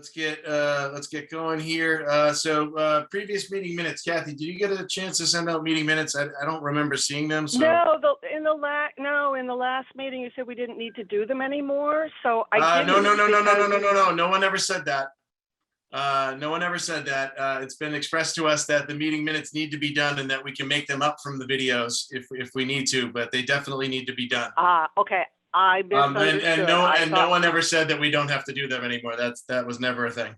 Let's get going here. Previous meeting minutes, Kathy, did you get a chance to send out meeting minutes? I don't remember seeing them. So No, in the last meeting you said we didn't need to do them anymore. So I no. didn't. No one ever said that. No one ever said that. It's been expressed to us that the meeting minutes need to be done and that we can make them up from the videos if we need to, but they definitely need to be done. Okay. I misunderstood. And no one ever said that we don't have to do them anymore. That was never a thing.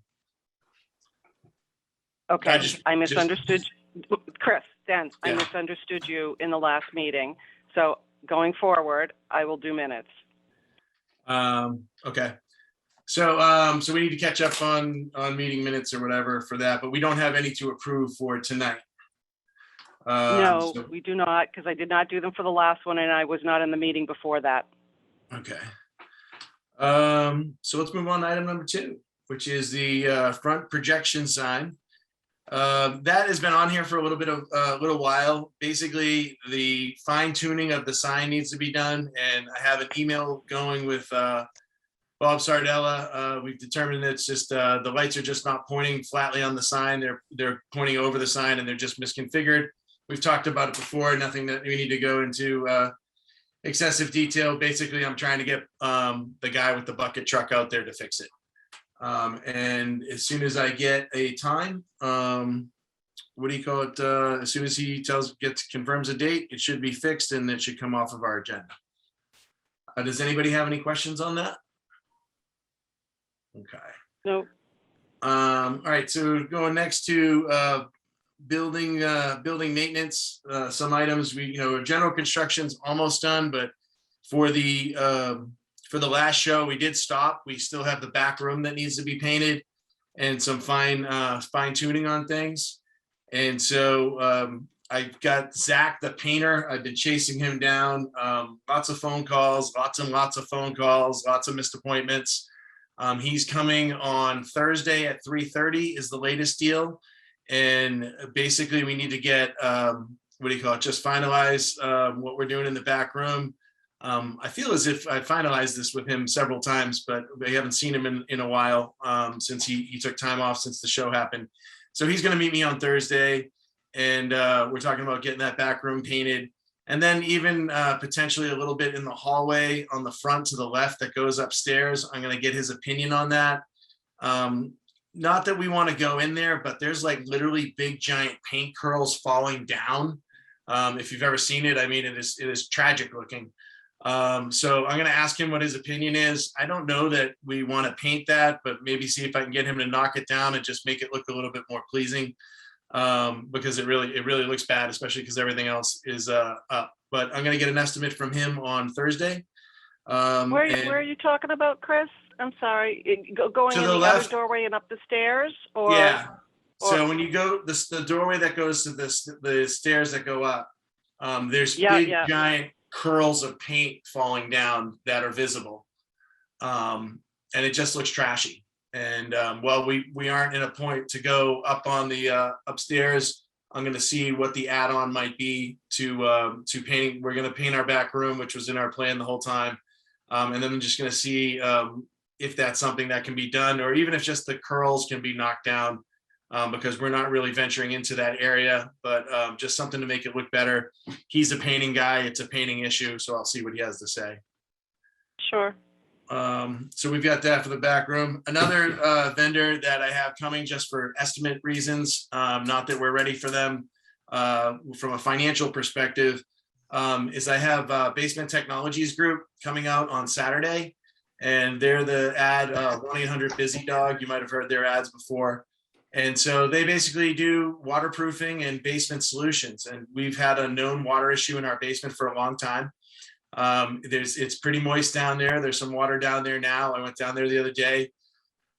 Okay, I misunderstood. Chris, Dan, yeah. I misunderstood you in the last meeting. So going forward, I will do minutes. Okay. So we need to catch up on meeting minutes or whatever for that, but we don't have any to approve for tonight. No, we do not, because I did not do them for the last one, and I was not in the meeting before that. Okay. So let's move on to item number 2, which is the front projection sign. That has been on here for a little while. Basically, the fine tuning of the sign needs to be done, and I have an email going with Bob Sardella. We've determined that it's just the lights are just not pointing flatly on the sign. They're pointing over the sign, and they're just misconfigured. We've talked about it before. Nothing that we need to go into excessive detail. Basically, I'm trying to get the guy with the bucket truck out there to fix it. And as soon as I get a time, what do you call it? As soon as he confirms a date, it should be fixed and it should come off of our agenda. Does anybody have any questions on that? Okay. No. All right. So going next to building maintenance, some items general construction's almost done, but for the last show we did stop. We still have the back room that needs to be painted and some fine tuning on things. And so I got Zach the painter. I've been chasing him down. Lots of phone calls, lots of phone calls, lots of missed appointments. He's coming on Thursday at 3:30 is the latest deal. And basically we need to get, just finalize what we're doing in the back room. I feel as if I finalized this with him several times, but we haven't seen him in a while since he took time off since the show happened. So he's going to meet me on Thursday, and we're talking about getting that back room painted. And then even potentially a little bit in the hallway on the front to the left that goes upstairs. I'm going to get his opinion on that. Not that we want to go in there, but there's like literally big giant paint curls falling down. If you've ever seen it, I mean, it is tragic looking. So I'm going to ask him what his opinion is. I don't know that we want to paint that, but maybe see if I can get him to knock it down and just make it look a little bit more pleasing. Because it really looks bad, especially because everything else is up. But I'm going to get an estimate from him on Thursday. Where are you talking about, Chris? I'm sorry. Going in the other doorway and up the stairs? Or, yeah. So when you go, the doorway that goes to the stairs that go up, there's giant curls of paint falling down that are visible. And it just looks trashy. And we aren't in a point to go up on the upstairs. I'm going to see what the add-on might be to painting. We're going to paint our back room, which was in our plan the whole time. And then I'm just going to see if that's something that can be done, or even if just the curls can be knocked down, because we're not really venturing into that area, but just something to make it look better. He's a painting guy. It's a painting issue. So I'll see what he has to say. Sure. So we've got that for the back room. Another vendor that I have coming just for estimate reasons, not that we're ready for them from a financial perspective, is I have Basement Technologies Group coming out on Saturday, and they're the ad 1-800-BUSY-DOG. You might have heard their ads before. And so they basically do waterproofing and basement solutions. And we've had a known water issue in our basement for a long time. It's pretty moist down there. There's some water down there now. I went down there the other day.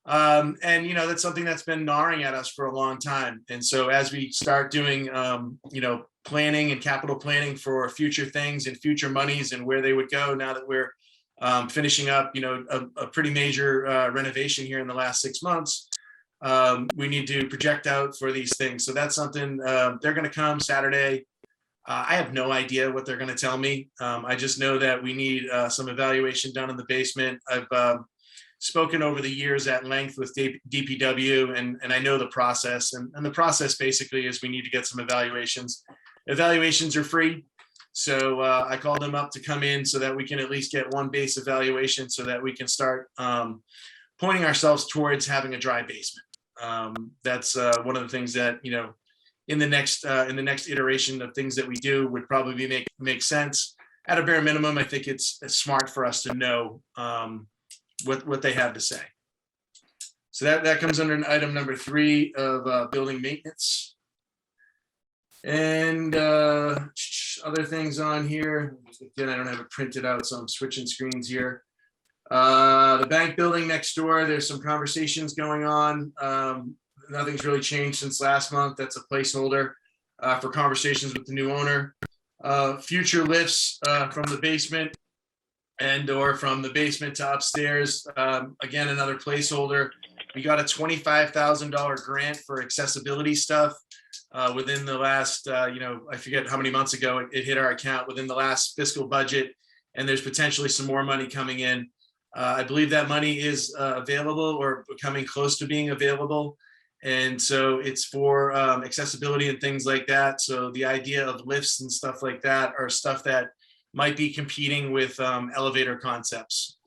And that's something that's been gnawing at us for a long time. And so as we start doing, planning and capital planning for future things and future monies and where they would go now that we're finishing up, a pretty major renovation here in the last 6 months, we need to project out for these things. So that's something they're going to come Saturday. I have no idea what they're going to tell me. I just know that we need some evaluation done in the basement. I've spoken over the years at length with DPW, and I know the process. And the process basically is we need to get some evaluations. Evaluations are free. So I called them up to come in so that we can at least get one base evaluation so that we can start pointing ourselves towards having a dry basement. That's one of the things that, you know, in the next iteration of things that we do would probably make sense. At a bare minimum, I think it's smart for us to know what they have to say. So that comes under item number 3 of building maintenance. And other things on here. Again, I don't have it printed out, so I'm switching screens here. The bank building next door, there's some conversations going on. Nothing's really changed since last month. That's a placeholder for conversations with the new owner. Future lifts from the basement and/or from the basement to upstairs. Again, another placeholder. We got a $25,000 grant for accessibility stuff within the last, I forget how many months ago it hit our account within the last fiscal budget, and there's potentially some more money coming in. I believe that money is available or becoming close to being available. And so it's for accessibility and things like that. So the idea of lifts and stuff like that are stuff that might be competing with elevator concepts.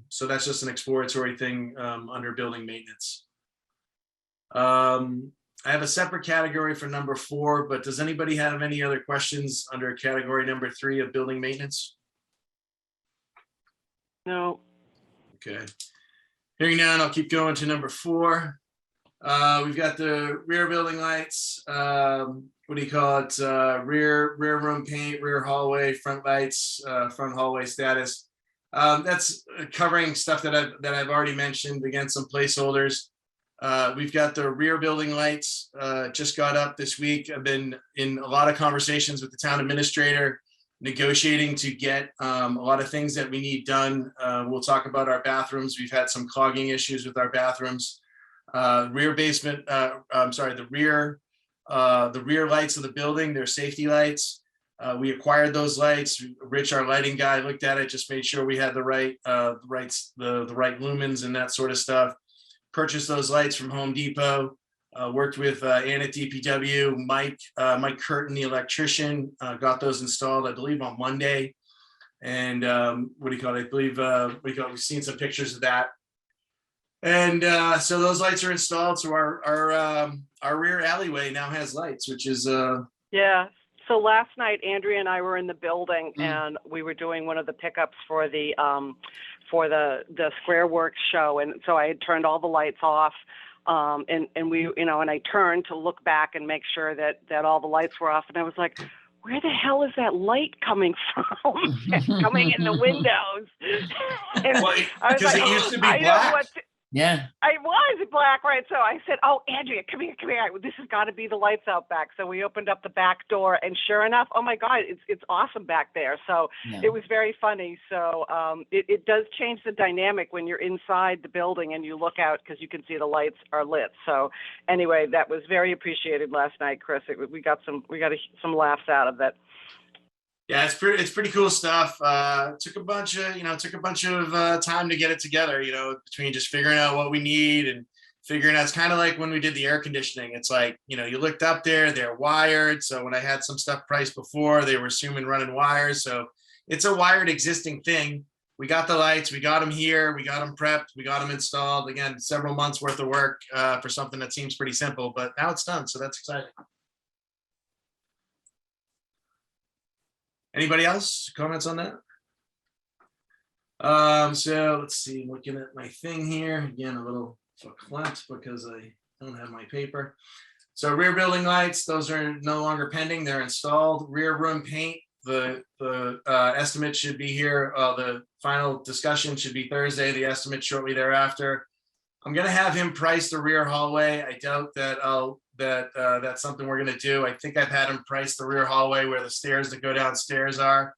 So that's just an exploratory thing under building maintenance. I have a separate category for number 4, but does anybody have any other questions under category number 3 of building maintenance? No. Okay. Hearing none, I'll keep going to number 4. We've got the rear building lights. What do you call it? Rear room paint, rear hallway, front lights, front hallway status. That's covering stuff that I've already mentioned. Again, some placeholders. We've got the rear building lights. Just got up this week. I've been in a lot of conversations with the town administrator, negotiating to get a lot of things that we need done. We'll talk about our bathrooms. We've had some clogging issues with our bathrooms. Rear basement, the rear lights of the building, they're safety lights. We acquired those lights. Rich, our lighting guy, looked at it, just made sure we had the right lumens and that sort of stuff. Purchased those lights from Home Depot. Worked with Ann at DPW, Mike Curtin, the electrician, got those installed, I believe, on Monday. And I believe we've seen some pictures of that. And so those lights are installed. So our rear alleyway now has lights, which is Yeah. So last night, Andrea and I were in the building, and we were doing one of the pickups for the Square Works show, and so I had turned all the lights off. And we, and I turned to look back and make sure that all the lights were off. And I was like, where the hell is that light coming from? Coming in the windows. Because it used to be black. Yeah. I was black, right? So I said, oh, Andrea, come here. This has got to be the lights out back. So we opened up the back door, and sure enough, oh my God, it's awesome back there. So It was very funny. So it does change the dynamic when you're inside the building and you look out, because you can see the lights are lit. So anyway, that was very appreciated last night, Chris. We got some laughs out of it. Yeah, it's pretty cool stuff. Took a bunch of time to get it together, between just figuring out what we need and figuring out. It's kind of like when we did the air conditioning. It's like, you looked up there, they're wired. So when I had some stuff priced before, they were assuming running wires. So it's a wired existing thing. We got the lights, we got them here, we got them prepped, we got them installed. Again, several months worth of work for something that seems pretty simple, but now it's done. So that's exciting. Anybody else? Comments on that? So let's see, I'm looking at my thing here. Again, a little verklempt because I don't have my paper. So rear building lights, those are no longer pending, they're installed. Rear room paint, the estimate should be here. The final discussion should be Thursday, the estimate shortly thereafter. I'm gonna have him price the rear hallway. I doubt that that's something we're gonna do. I think I've had him price the rear hallway where the stairs that go downstairs are.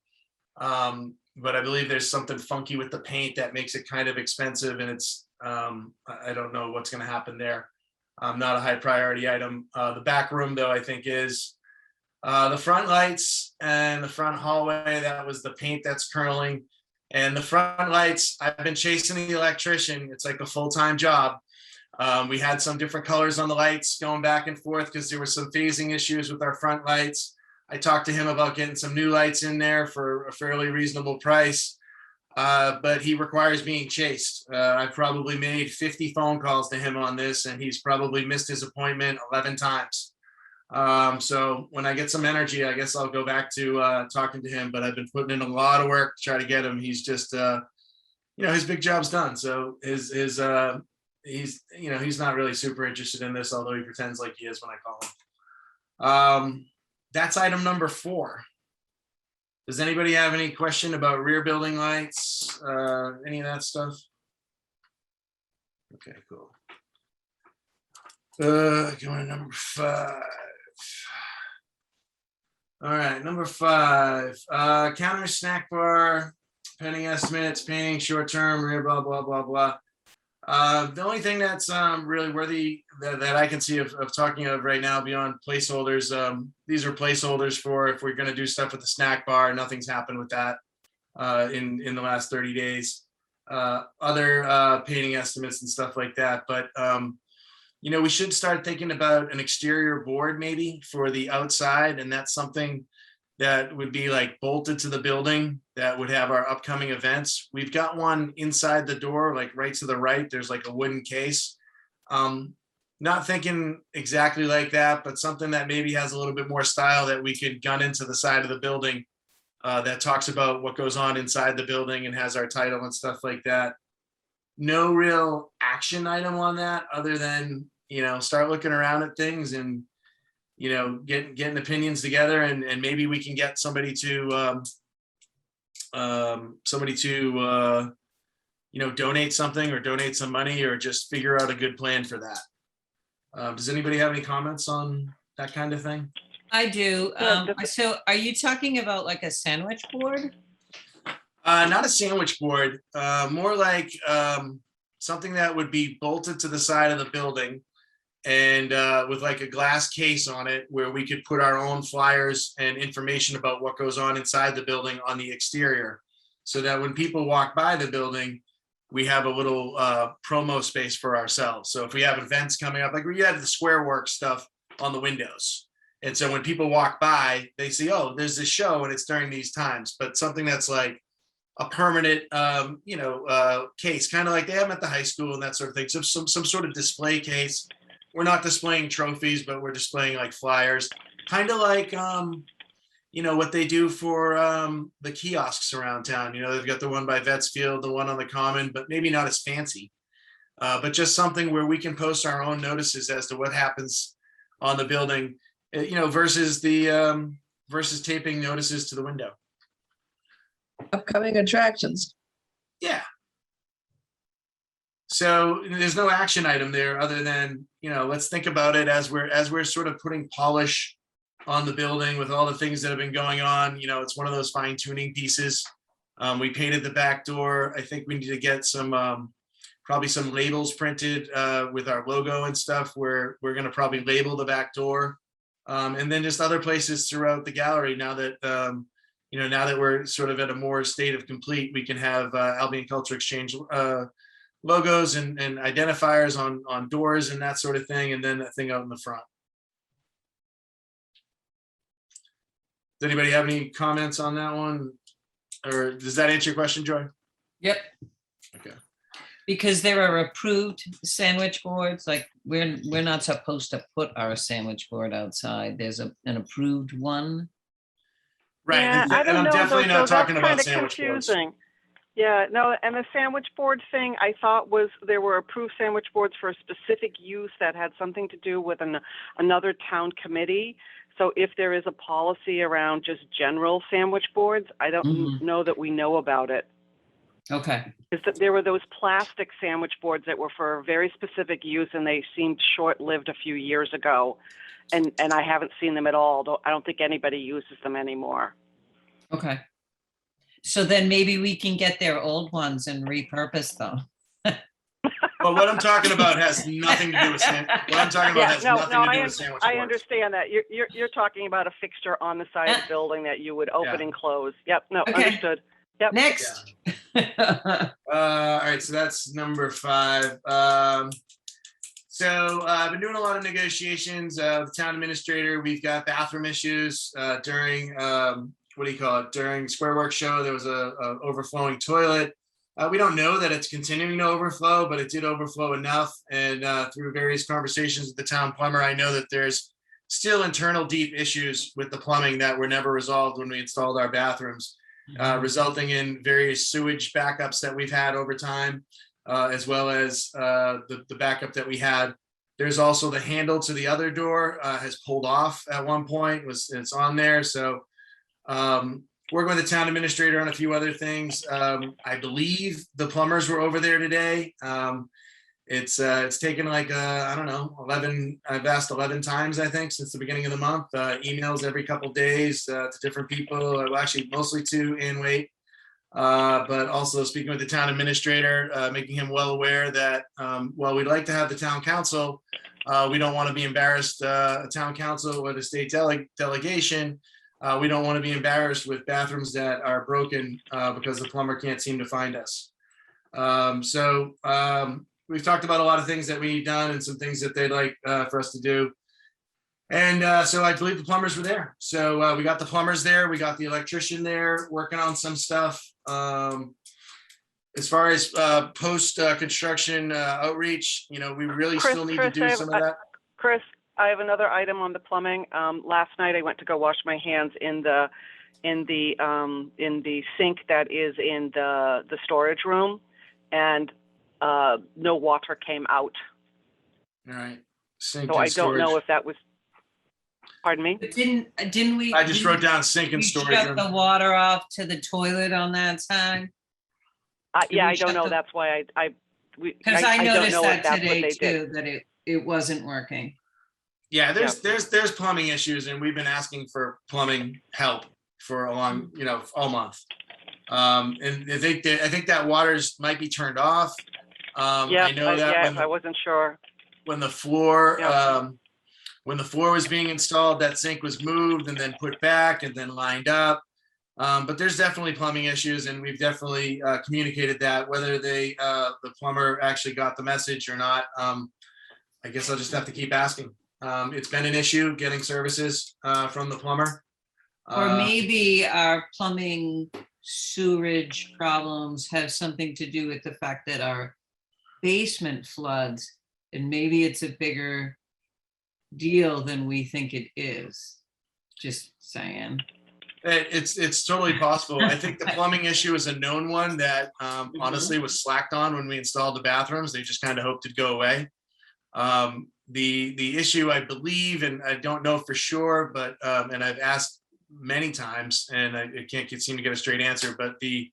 But I believe there's something funky with the paint that makes it kind of expensive, and it's I don't know what's gonna happen there. Not a high priority item. The back room though, I think is the front lights and the front hallway. That was the paint that's curling. And the front lights, I've been chasing the electrician. It's like a full-time job. We had some different colors on the lights going back and forth because there were some phasing issues with our front lights. I talked to him about getting some new lights in there for a fairly reasonable price. But he requires being chased. I've probably made 50 phone calls to him on this, and he's probably missed his appointment 11 times. So when I get some energy, I guess I'll go back to talking to him, but I've been putting in a lot of work to try to get him. He's just, his big job's done. So he's, he's not really super interested in this, although he pretends like he is when I call him. That's item number 4. Does anybody have any question about rear building lights, any of that stuff? Okay, cool. Going to number 5. All right, number 5, counter snack bar, pending estimates, painting, short-term, rear, blah, blah, blah, blah. The only thing that's really worthy that I can see of talking of right now beyond placeholders, these are placeholders for if we're going to do stuff with the snack bar. Nothing's happened with that in the last 30 days. Other painting estimates and stuff like that. But, we should start thinking about an exterior board maybe for the outside. And that's something that would be like bolted to the building that would have our upcoming events. We've got one inside the door, like right to the right, there's like a wooden case. Not thinking exactly like that, but something that maybe has a little bit more style that we could gun into the side of the building that talks about what goes on inside the building and has our title and stuff like that. No real action item on that other than, start looking around at things and, getting opinions together and maybe we can get somebody to donate something or donate some money or just figure out a good plan for that. Does anybody have any comments on that kind of thing? I do. So are you talking about like a sandwich board? Not a sandwich board, more like something that would be bolted to the side of the building and with like a glass case on it where we could put our own flyers and information about what goes on inside the building on the exterior so that when people walk by the building, we have a little promo space for ourselves. So if we have events coming up, like we had the Square Work stuff on the windows. And so when people walk by, they see, oh, there's this show and it's during these times, but something that's like a permanent, case, kind of like they have at the high school and that sort of thing. So some sort of display case. We're not displaying trophies, but we're displaying like flyers, kind of like, what they do for the kiosks around town. They've got the one by Vetsfield, the one on the Common, but maybe not as fancy, but just something where we can post our own notices as to what happens on the building, versus taping notices to the window. Upcoming attractions. Yeah. So there's no action item there other than, let's think about it as we're sort of putting polish on the building with all the things that have been going on. It's one of those fine tuning pieces. We painted the back door. I think we need to get some, probably some labels printed with our logo and stuff where we're going to probably label the back door. And then just other places throughout the gallery now that, now that we're sort of at a more state of complete, we can have Albion Culture Exchange logos and identifiers on doors and that sort of thing, and then a thing out in the front. Does anybody have any comments on that one? Or does that answer your question, Joy? Yep. Okay. Because there are approved sandwich boards, like we're not supposed to put our sandwich board outside. There's an approved one. Right. Yeah, And I don't I'm know, definitely though, not so talking that's about kinda sandwich boards. confusing. Yeah, no, and the sandwich board thing, I thought was there were approved sandwich boards for a specific use that had something to do with another town committee. So if there is a policy around just general sandwich boards, I don't know that we know about it. Okay. Is that there were those plastic sandwich boards that were for a very specific use and they seemed short-lived a few years ago. And I haven't seen them at all. Though I don't think anybody uses them anymore. Okay. So then maybe we can get their old ones and repurpose them. But what I'm talking about has nothing to do with sandwich. What I'm talking about has nothing to do with sandwich I boards. understand that. You're talking about a fixture on the side of the building that you would open and close. Yep, no, Okay. understood. Yep. Next. All right, so that's number 5. So I've been doing a lot of negotiations with the town administrator. We've got bathroom issues during what do you call it? During Square Works show, there was a overflowing toilet. We don't know that it's continuing to overflow, but it did overflow enough. And through various conversations with the town plumber, I know that there's still internal deep issues with the plumbing that were never resolved when we installed our bathrooms, resulting in various sewage backups that we've had over time, as well as the backup that we had. There's also the handle to the other door has pulled off at one point. It's on there. So working with the town administrator on a few other things. I believe the plumbers were over there today. It's taken like, I don't know, 11, I've asked 11 times, I think, since the beginning of the month, emails every couple days to different people, well, actually mostly to Ann Waite, but also speaking with the town administrator, making him well aware that while we'd like to have the town council, we don't want to be embarrassed, a town council or the state delegation. We don't want to be embarrassed with bathrooms that are broken because the plumber can't seem to find us. We've talked about a lot of things that we've done and some things that they'd like for us to do. And so I believe the plumbers were there. So we got the plumbers there. We got the electrician there working on some stuff. As far as post-construction outreach, we really still need to do some of that. Chris, I have another item on the plumbing. Last night I went to go wash my hands in the sink that is in the storage room, and no water came out. All right. So I don't know if that was, pardon me? But didn't we? I just wrote down sink and storage Shut room. the water off to the toilet on that side? Yeah, we I don't shut know. the- That's why Because I don't noticed know if that that's what today they did. too, that it wasn't working. Yeah, there's plumbing issues, and we've been asking for plumbing help for a long, all month. And I think that waters might be turned off. I know that I wasn't sure. when the floor Yeah. when the floor was being installed, that sink was moved and then put back and then lined up. But there's definitely plumbing issues, and we've definitely communicated that. Whether the plumber actually got the message or not, I guess I'll just have to keep asking. It's been an issue getting services from the plumber. Or maybe our plumbing sewerage problems have something to do with the fact that our basement floods, and maybe it's a bigger deal than we think it is. Just saying. It's totally possible. I think the plumbing issue is a known one that honestly was slacked on when we installed the bathrooms. They just kind of hoped it'd go away. The issue, I believe, and I don't know for sure, but and I've asked many times, and I can't seem to get a straight answer. But the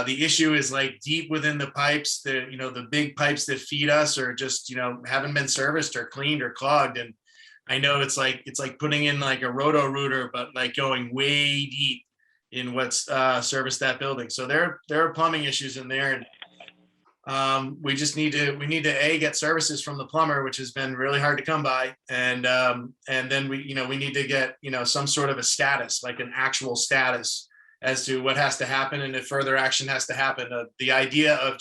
issue is like deep within the pipes. The big pipes that feed us are just haven't been serviced or cleaned or clogged. And I know it's like putting in like a roto rooter, but like going way deep in what's serviced that building. So there are plumbing issues in there, and we need to get services from the plumber, which has been really hard to come by, and then we need to get some sort of a status, like an actual status as to what has to happen and if further action has to happen. The idea of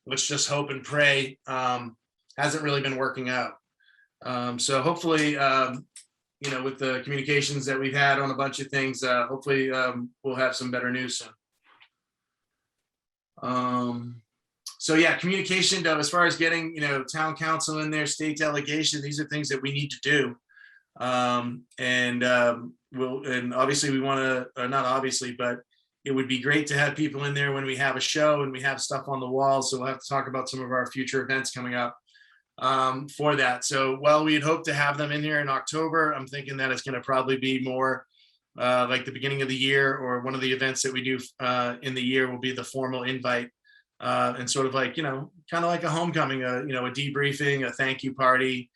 let's just hope and pray hasn't really been working out. So hopefully, with the communications that we've had on a bunch of things, hopefully we'll have some better news soon. So yeah, communication though, as far as getting, town council in there, state delegation, these are things that we need to do. And obviously we want to, not obviously, but it would be great to have people in there when we have a show and we have stuff on the wall. So we'll have to talk about some of our future events coming up for that. So while we had hoped to have them in here in October, I'm thinking that it's going to probably be more like the beginning of the year, or one of the events that we do in the year will be the formal invite. And sort of like, kind of like a homecoming, a debriefing, a thank you party,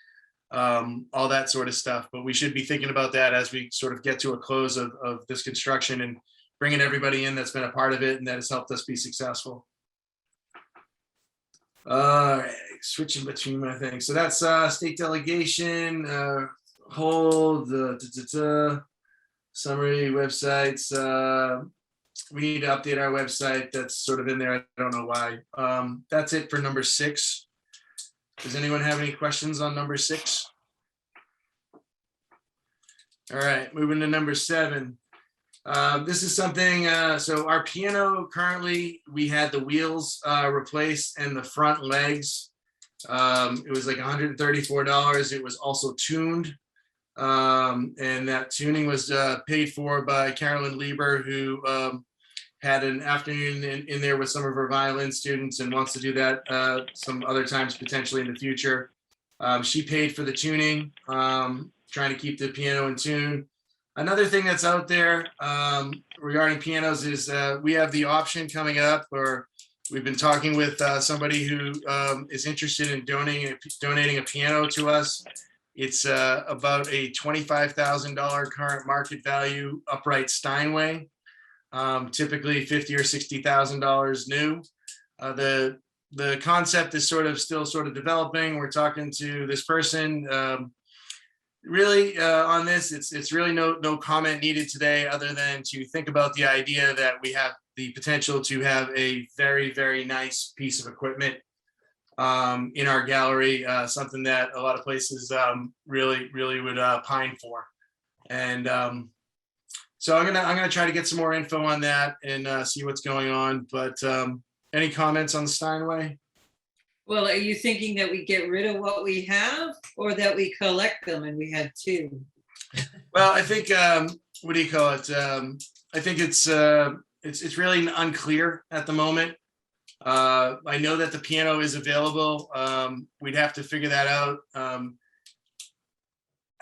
all that sort of stuff. But we should be thinking about that as we sort of get to a close of this construction and bringing everybody in that's been a part of it and that has helped us be successful. All right, switching between my things. So that's state delegation, hold, summary, websites, we need to update our website. That's sort of in there. I don't know why. That's it for number 6. Does anyone have any questions on number 6? All right, moving to number 7. This is something, so our piano currently, we had the wheels replaced and the front legs. It was like $134. It was also tuned. And that tuning was paid for by Carolyn Lieber, who had an afternoon in there with some of her violin students and wants to do that some other times potentially in the future. She paid for the tuning, trying to keep the piano in tune. Another thing that's out there regarding pianos is we have the option coming up, or we've been talking with somebody who is interested in donating a piano to us. It's about a $25,000 current market value upright Steinway, typically $50,000 or $60,000 new. The concept is still developing. We're talking to this person. Really, on this, it's really no comment needed today, other than to think about the idea that we have the potential to have a very, very nice piece of equipment in our gallery, something that a lot of places really would pine for. And so I'm gonna try to get some more info on that and see what's going on. But any comments on the Steinway? Well, are you thinking that we get rid of what we have, or that we collect them and we have 2? Well, I think what do you call it? I think it's really unclear at the moment. I know that the piano is available. We'd have to figure that out. I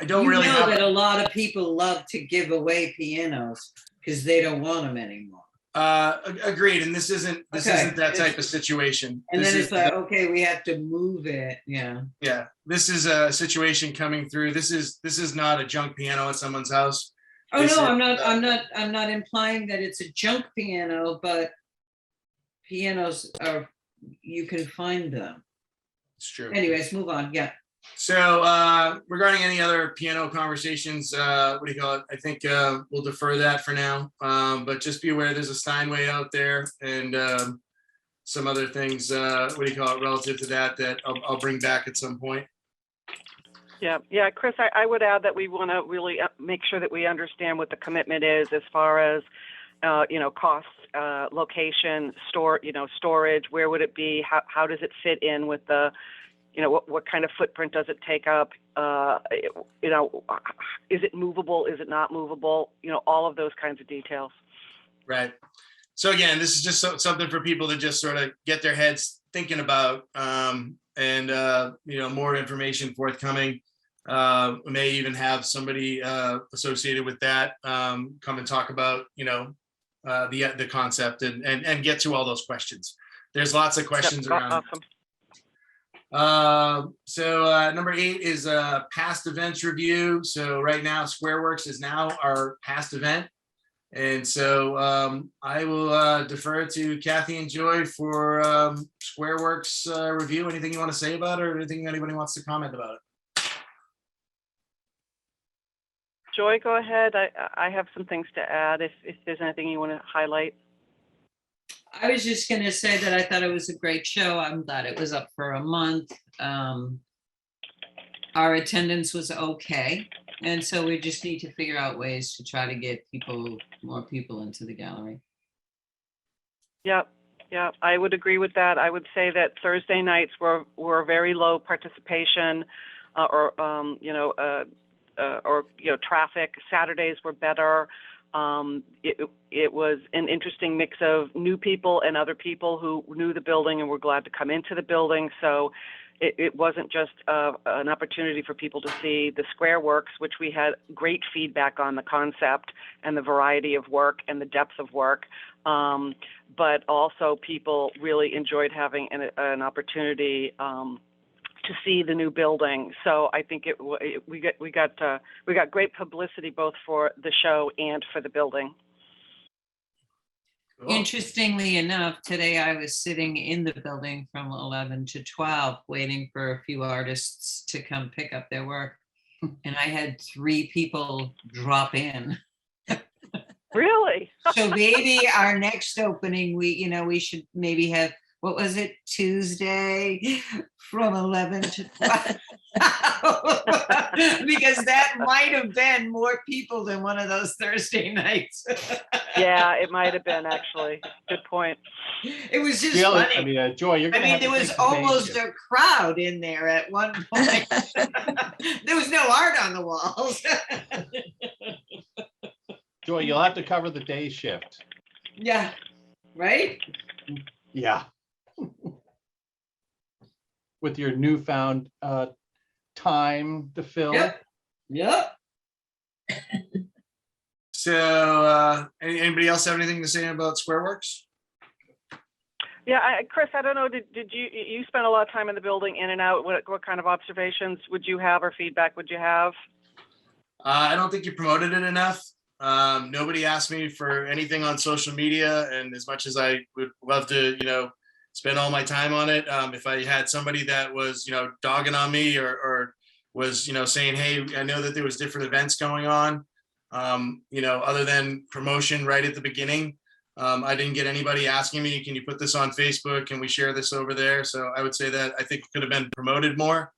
don't really know have that a lot of people love to give away pianos because they don't want them anymore. Agreed, and this isn't that type of situation. And this then it's like, okay, we have to move it. Yeah. Yeah, this is a situation coming through. This is not a junk piano at someone's house. Oh no, I'm not implying that it's a junk piano, but pianos are, you can find them. It's true. Anyways, move on. Yeah. So regarding any other piano conversations, what do you call it? I think we'll defer that for now. But just be aware there's a Steinway out there and some other things, what do you call it, relative to that I'll bring back at some point. Yeah, Chris, I would add that we want to really make sure that we understand what the commitment is as far as costs, location, storage, where would it be? How does it fit in with the, what kind of footprint does it take up? Is it movable? Is it not movable? All of those kinds of details. Right. So again, this is just something for people to just sort of get their heads thinking about, and more information forthcoming. We may even have somebody associated with that come and talk about, the concept and get to all those questions. There's lots of questions around. Awesome. So number 8 is past events review. So right now, SquareWorks is now our past event. And so I will defer to Kathy and Joy for SquareWorks review. Anything you want to say about it, or anything anybody wants to comment about it? Joy, go ahead. I have some things to add if there's anything you want to highlight. I was just going to say that I thought it was a great show. I'm glad it was up for a month. Our attendance was okay. And so we just need to figure out ways to try to get more people into the gallery. Yeah, I would agree with that. I would say that Thursday nights were very low participation, or traffic. Saturdays were better. It was an interesting mix of new people and other people who knew the building and were glad to come into the building. So it wasn't just an opportunity for people to see the SquareWorks, which we had great feedback on the concept and the variety of work and the depth of work. But also people really enjoyed having an opportunity to see the new building. So I think we got great publicity both for the show and for the building. Cool. Interestingly enough, today I was sitting in the building from 11 to 12 waiting for a few artists to come pick up their work. And I had 3 people drop in. Really? So maybe our next opening, we should maybe have, what was it, Tuesday from 11 to 12? Because that might have been more people than one of those Thursday nights. Yeah, it might have been actually. Good point. It was just The other, funny. Joy, you're gonna have There to was take the day almost shift. a crowd in there at one point. There was no art on the walls. Joy, you'll have to cover the day shift. Yeah, right? Yeah. With your newfound time to fill. Yep. So anybody else have anything to say about SquareWorks? Yeah, Chris, I don't know, did you spend a lot of time in the building, in and out? What kind of observations would you have or feedback would you have? I don't think you promoted it enough. Nobody asked me for anything on social media, and as much as I would love to, spend all my time on it, if I had somebody that was, dogging on me or was, saying, hey, I know that there was different events going on, other than promotion right at the beginning. I didn't get anybody asking me, can you put this on Facebook? Can we share this over there? So I would say that I think it could have been promoted more.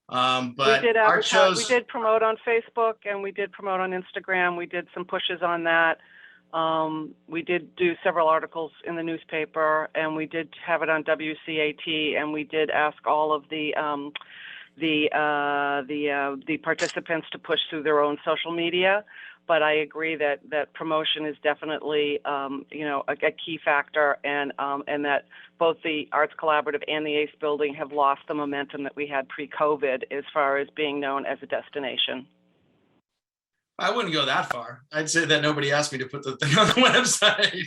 But we did art shows, we did promote on Facebook and we did promote on Instagram. We did some pushes on that. We did do several articles in the newspaper, and we did have it on WCAT, and we did ask all of the participants to push through their own social media. But I agree that promotion is definitely, a key factor, and that both the Arts Collaborative and the ACE Building have lost the momentum that we had pre-COVID as far as being known as a destination. I wouldn't go that far. I'd say that nobody asked me to put the thing on the website.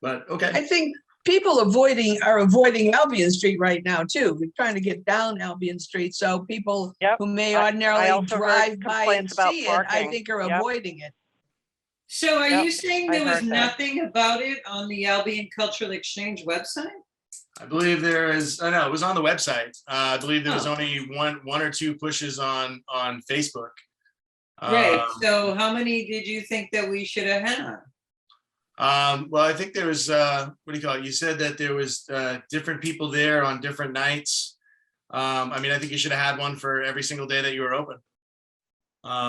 But okay. I think people are avoiding Albion Street right now too. We're trying to get down Albion Street, so people who may I ordinarily also heard drive by and complaints about see it, I parking. think are Yep. avoiding it. So are you saying there I was heard that. nothing about it on the Albion Cultural Exchange website? I believe there is, I know it was on the website. I believe there was Oh. only one or two pushes on Facebook. Right. So how many did you think that we should have had? Well, I think there was, what do you call it? You said that there was different people there on different nights. I think you should have had one for every single day that you were open.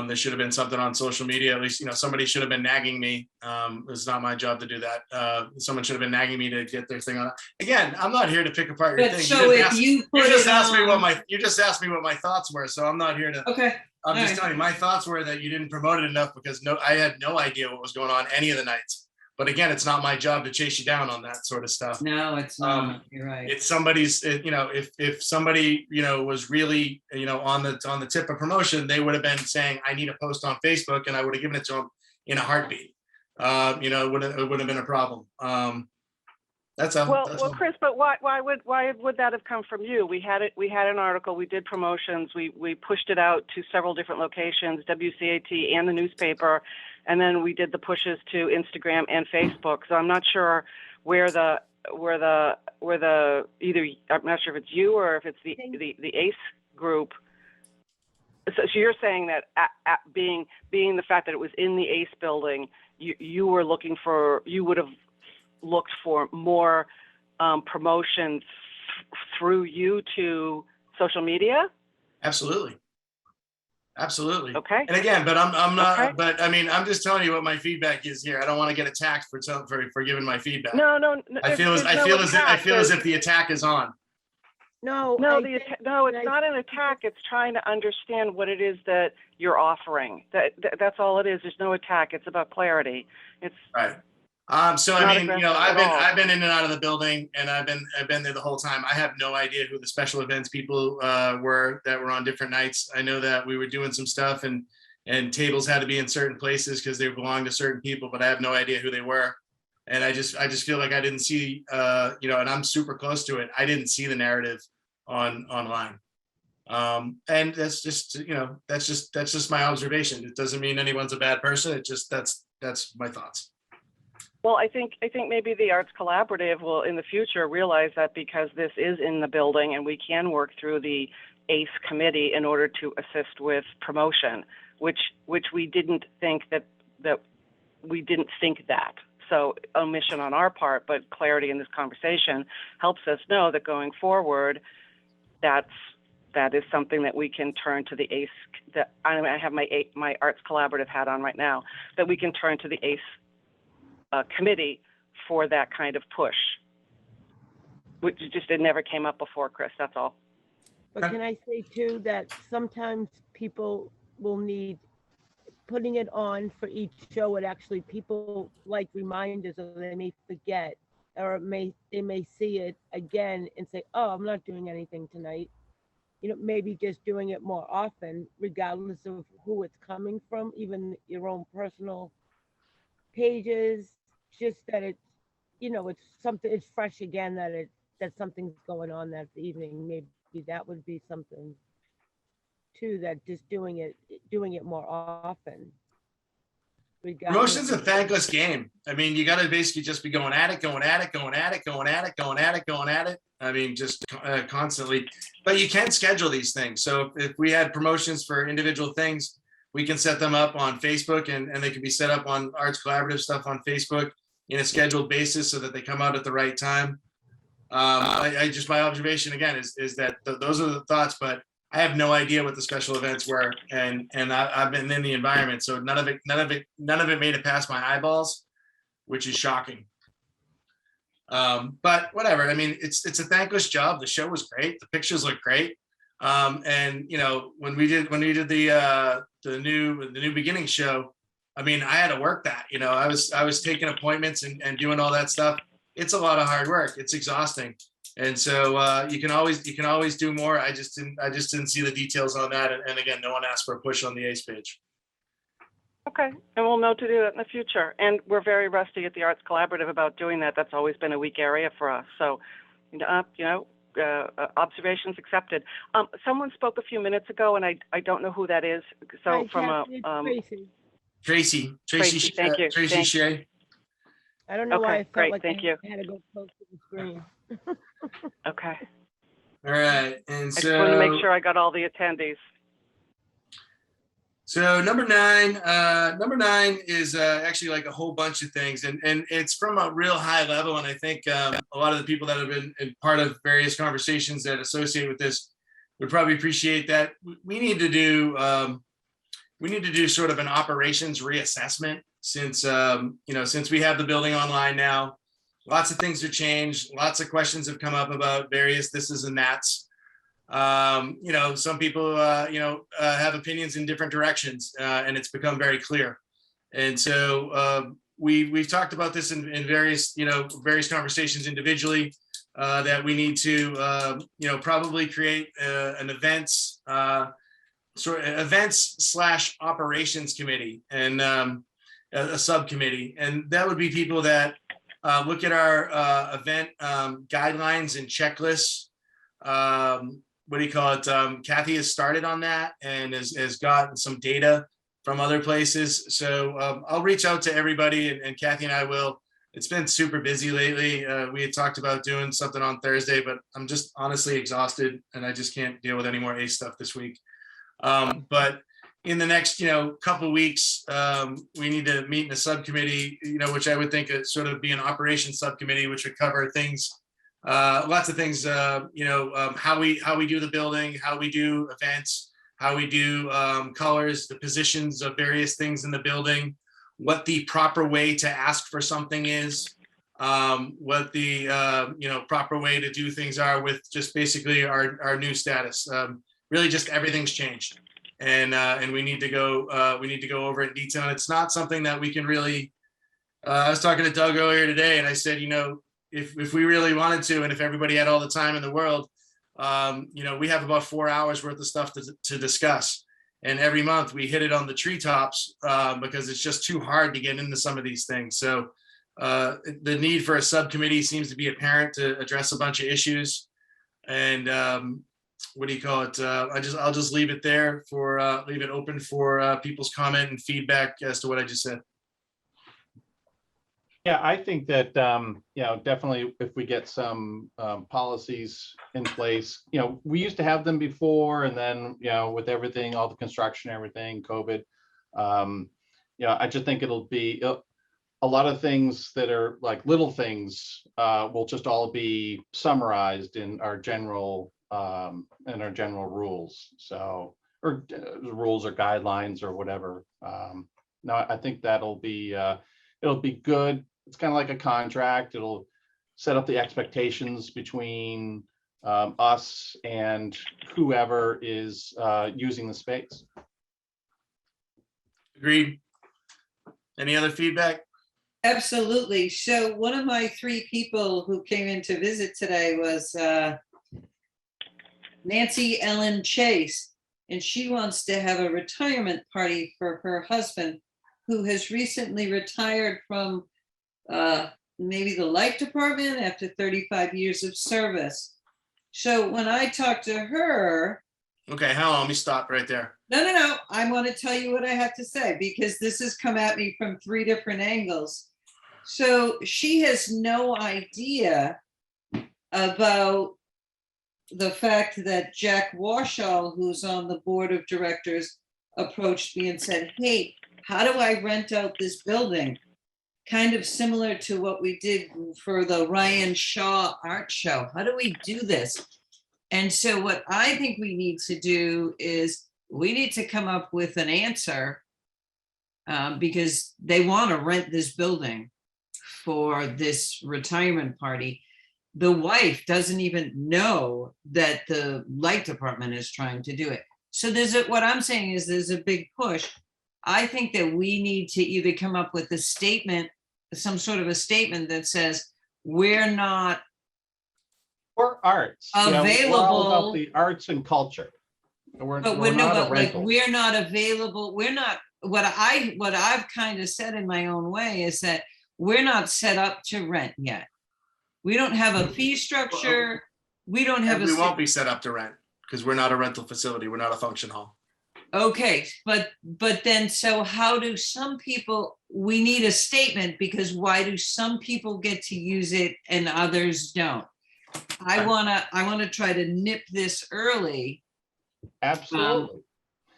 There should have been something on social media. At least, somebody should have been nagging me. It's not my job to do that. Someone should have been nagging me to get their thing on. Again, I'm not here to pick apart your But thing. so if you put You just it asked me what on- you just asked me what my thoughts were. So I'm not here to. Okay. I'm just Alright. telling you, my thoughts were that you didn't promote it enough because I had no idea what was going on any of the nights. But again, it's not my job to chase you down on that sort of stuff. No, it's not. You're right. It's somebody's, if somebody, was really, on the tip of promotion, they would have been saying, I need a post on Facebook, and I would have given it to them in a heartbeat. It wouldn't have been a problem. That's all. Well, Chris, but why would that have come from you? We had an article, we did promotions, we pushed it out to several different locations, WCAT and the newspaper, and then we did the pushes to Instagram and Facebook. So I'm not sure where the either, I'm not sure if it's you or if it's the ACE group. So you're saying that being the fact that it was in the ACE building, you would have looked for more promotions through you to social media? Absolutely. Okay. And again, but I'm not. Okay. But I'm just telling you what my feedback is here. I don't want to get attacked for giving my feedback. No. I feel as if the attack is on. No, it's not an attack. It's trying to understand what it is that you're offering. That's all it is. There's no attack. It's about clarity. It's Right. So not I mean, aggressive at all. I've been in and out of the building, and I've been there the whole time. I have no idea who the special events people were that were on different nights. I know that we were doing some stuff, and tables had to be in certain places because they belonged to certain people, but I have no idea who they were. And I just feel like I didn't see, and I'm super close to it. I didn't see the narrative online. And that's just my observation. It doesn't mean anyone's a bad person. It just that's my thoughts. Well, I think maybe the Arts Collaborative will in the future realize that because this is in the building and we can work through the ACE committee in order to assist with promotion, which we didn't think that we didn't think that. So omission on our part, but clarity in this conversation helps us know that going forward, that is something that we can turn to the ACE. That I have my Arts Collaborative hat on right now. That we can turn to the ACE committee for that kind of push, which just it never came up before, Chris. That's all. But can I say too that sometimes people will need putting it on for each show, it actually people like reminders, or they may forget, or they may see it again and say, oh, I'm not doing anything tonight. You know, maybe just doing it more often, regardless of who it's coming from, even your own personal pages, just that it's, you know, it's something, it's fresh again, that something's going on that evening. Maybe that would be something too, that just doing it more often. Promotion's a thankless game. I mean, you got to basically just be going at it, going at it, going at it, going at it, going at it, going at it. I mean, just constantly. But you can schedule these things. So if we had promotions for individual things, we can set them up on Facebook, and they can be set up on Arts Collaborative stuff on Facebook in a scheduled basis so that they come out at the right time. I just, my observation again is that those are the thoughts, but I have no idea what the special events were, and I've been in the environment, so none of it made it past my eyeballs, which is shocking. But whatever. I mean, it's a thankless job. The show was great. The pictures look great. And you know, when we did the new beginning show, I mean, I had to work that. You know, I was taking appointments and doing all that stuff. It's a lot of hard work. It's exhausting. And so you can always do more. I just didn't see the details on that. And again, no one asked for a push on the ACE page. Okay, and we'll know to do that in the future. And we're very rusty at the Arts Collaborative about doing that. That's always been a weak area for us. So, observations accepted. Someone spoke a few minutes ago, and I don't know who that is. So Tracy. Tracy, thank you. Tracy Shea. I don't know why I felt great, like thank you. I had to go close to the screen. Okay. All right, and I just wanted to make sure I got all the attendees. So number nine is actually like a whole bunch of things, and it's from a real high level. And I think a lot of the people that have been part of various conversations that associate with this would probably appreciate that. We need to do sort of an operations reassessment since we have the building online now. Lots of things have changed. Lots of questions have come up about various thises and that's. Some people, have opinions in different directions, and it's become very clear. And so we've talked about this in various conversations individually, that we need to, probably create an events / operations committee and a subcommittee. And that would be people that look at our event guidelines and checklists. Kathy has started on that and has gotten some data from other places. So I'll reach out to everybody, and Kathy and I will. It's been super busy lately. We had talked about doing something on Thursday, but I'm just honestly exhausted and I just can't deal with any more ACE stuff this week. But in the next, couple of weeks, we need to meet in a subcommittee, which I would think sort of be an operations subcommittee, which would cover things. Lots of things, how we do the building, how we do events, how we do colors, the positions of various things in the building, what the proper way to ask for something is, what the proper way to do things are with just basically our new status. Really, just everything's changed, and we need to go over it in detail. And it's not something that we can really. I was talking to Doug earlier today, and I said, if we really wanted to, and if everybody had all the time in the world, we have about 4 hours worth of stuff to discuss. And every month we hit it on the treetops because it's just too hard to get into some of these things. So the need for a subcommittee seems to be apparent to address a bunch of issues. And I'll just leave it there leave it open for people's comment and feedback as to what I just said. Yeah, I think that, definitely if we get some policies in place, we used to have them before, and then, with everything, all the construction, everything, COVID, I just think a lot of things that are like little things will just all be summarized in our general rules. So, or rules or guidelines or whatever. No, I think that'll be it'll be good. It's kind of like a contract. It'll set up the expectations between us and whoever is using the space. Agreed. Any other feedback? Absolutely. So one of my 3 people who came in to visit today was Nancy Ellen Chase, and she wants to have a retirement party for her husband, who has recently retired from maybe the light department after 35 years of service. So when I talked to her. Okay, hold on, let me stop right there. No. I want to tell you what I have to say, because this has come at me from 3 different angles. So she has no idea about the fact that Jack Warshall, who's on the board of directors, approached me and said, hey, how do I rent out this building? Kind of similar to what we did for the Ryan Shaw art show. How do we do this? And so what I think we need to do is we need to come up with an answer because they want to rent this building for this retirement party. The wife doesn't even know that the light department is trying to do it. So what I'm saying is there's a big push. I think that we need to either come up with a statement, some sort of a statement that says we're not arts available. We're all about the arts and culture. We're not a rental. We're not available. We're not. What I've kind of said in my own way is that we're not set up to rent yet. We don't have a fee structure. We don't have. We won't be set up to rent because we're not a rental facility. We're not a function hall. Okay, but then so how do some people? We need a statement, because why do some people get to use it and others don't? I wanna try to nip this early. Absolutely.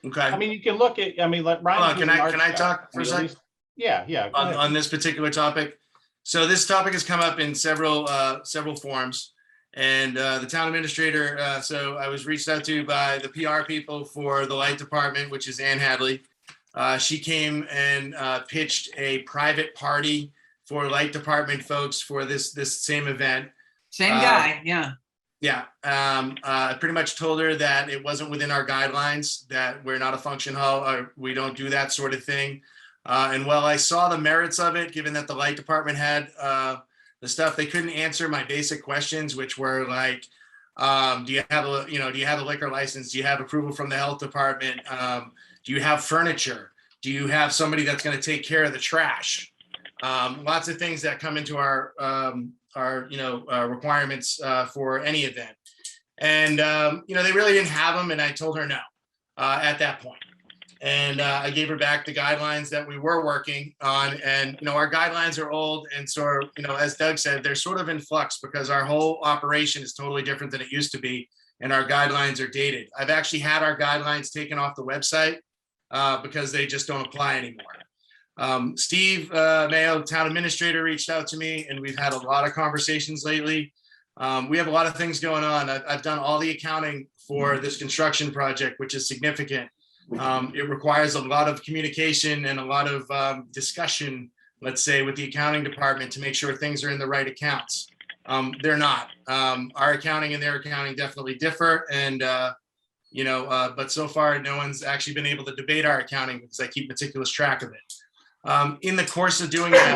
Okay. I mean, you can look at. I mean, let Ryan. Hold on, can I talk for a second? Yeah. On this particular topic. So this topic has come up in several forms, and the town administrator. So I was reached out to by the PR people for the light department, which is Ann Hadley. She came and pitched a private party for light department folks for this same event. Same guy, yeah. Yeah, I pretty much told her that it wasn't within our guidelines, that we're not a function hall, or we don't do that sort of thing. And while I saw the merits of it, given that the light department had the stuff, they couldn't answer my basic questions, which were like, do you have a liquor license? Do you have approval from the health department? Do you have furniture? Do you have somebody that's going to take care of the trash? Lots of things that come into our requirements for any event. And, they really didn't have them. And I told her no at that point. And I gave her back the guidelines that we were working on. And, our guidelines are old. And so, as Doug said, they're sort of in flux because our whole operation is totally different than it used to be. And our guidelines are dated. I've actually had our guidelines taken off the website because they just don't apply anymore. Steve Mayo, town administrator, reached out to me, and we've had a lot of conversations lately. We have a lot of things going on. I've done all the accounting for this construction project, which is significant. It requires a lot of communication and a lot of discussion, let's say, with the accounting department to make sure things are in the right accounts. They're not. Our accounting and their accounting definitely differ. And, but so far, no one's actually been able to debate our accounting because I keep meticulous track of it. In the course of doing that,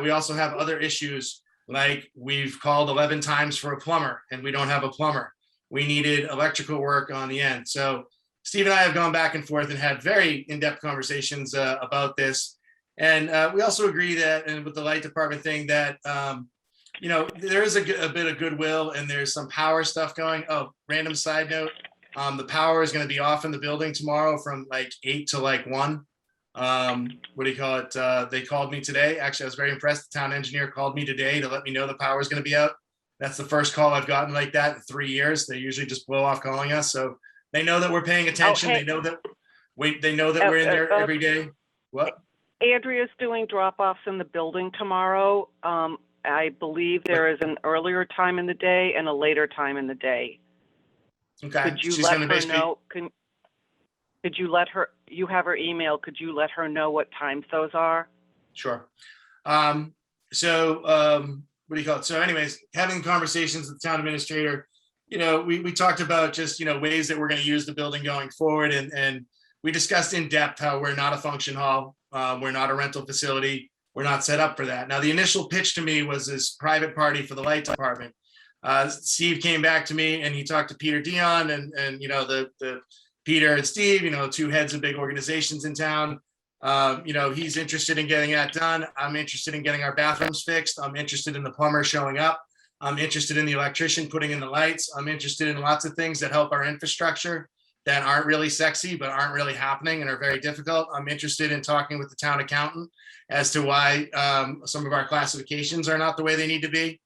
we also have other issues, like we've called 11 times for a plumber and we don't have a plumber. We needed electrical work on the end. So Steve and I have gone back and forth and had very in-depth conversations about this. And we also agree that, and with the light department thing, that, there is a bit of goodwill and there's some power stuff going. Oh, random side note. The power is going to be off in the building tomorrow from like 8 to like 1. They called me today. Actually, I was very impressed. The town engineer called me today to let me know the power is going to be out. That's the first call I've gotten like that in 3 years. They usually just blow off calling us. So they know that we're paying attention. Okay. They know that we're in there every day. What? Andrea's doing drop-offs in the building tomorrow. I believe there is an earlier time in the day and a later time in the day. Okay. Could you She's let gonna her basically- know? Could you let her? You have her email. Could you let her know what times those are? Sure. So what do you call it? So anyways, having conversations with the town administrator, we talked about just, ways that we're going to use the building going forward. And we discussed in depth how we're not a function hall. We're not a rental facility. We're not set up for that. Now, the initial pitch to me was this private party for the light department. Steve came back to me and he talked to Peter Dion and the Peter and Steve, two heads of big organizations in town. He's interested in getting that done. I'm interested in getting our bathrooms fixed. I'm interested in the plumber showing up. I'm interested in the electrician putting in the lights. I'm interested in lots of things that help our infrastructure that aren't really sexy, but aren't really happening and are very difficult. I'm interested in talking with the town accountant as to why some of our classifications are not the way they need to be.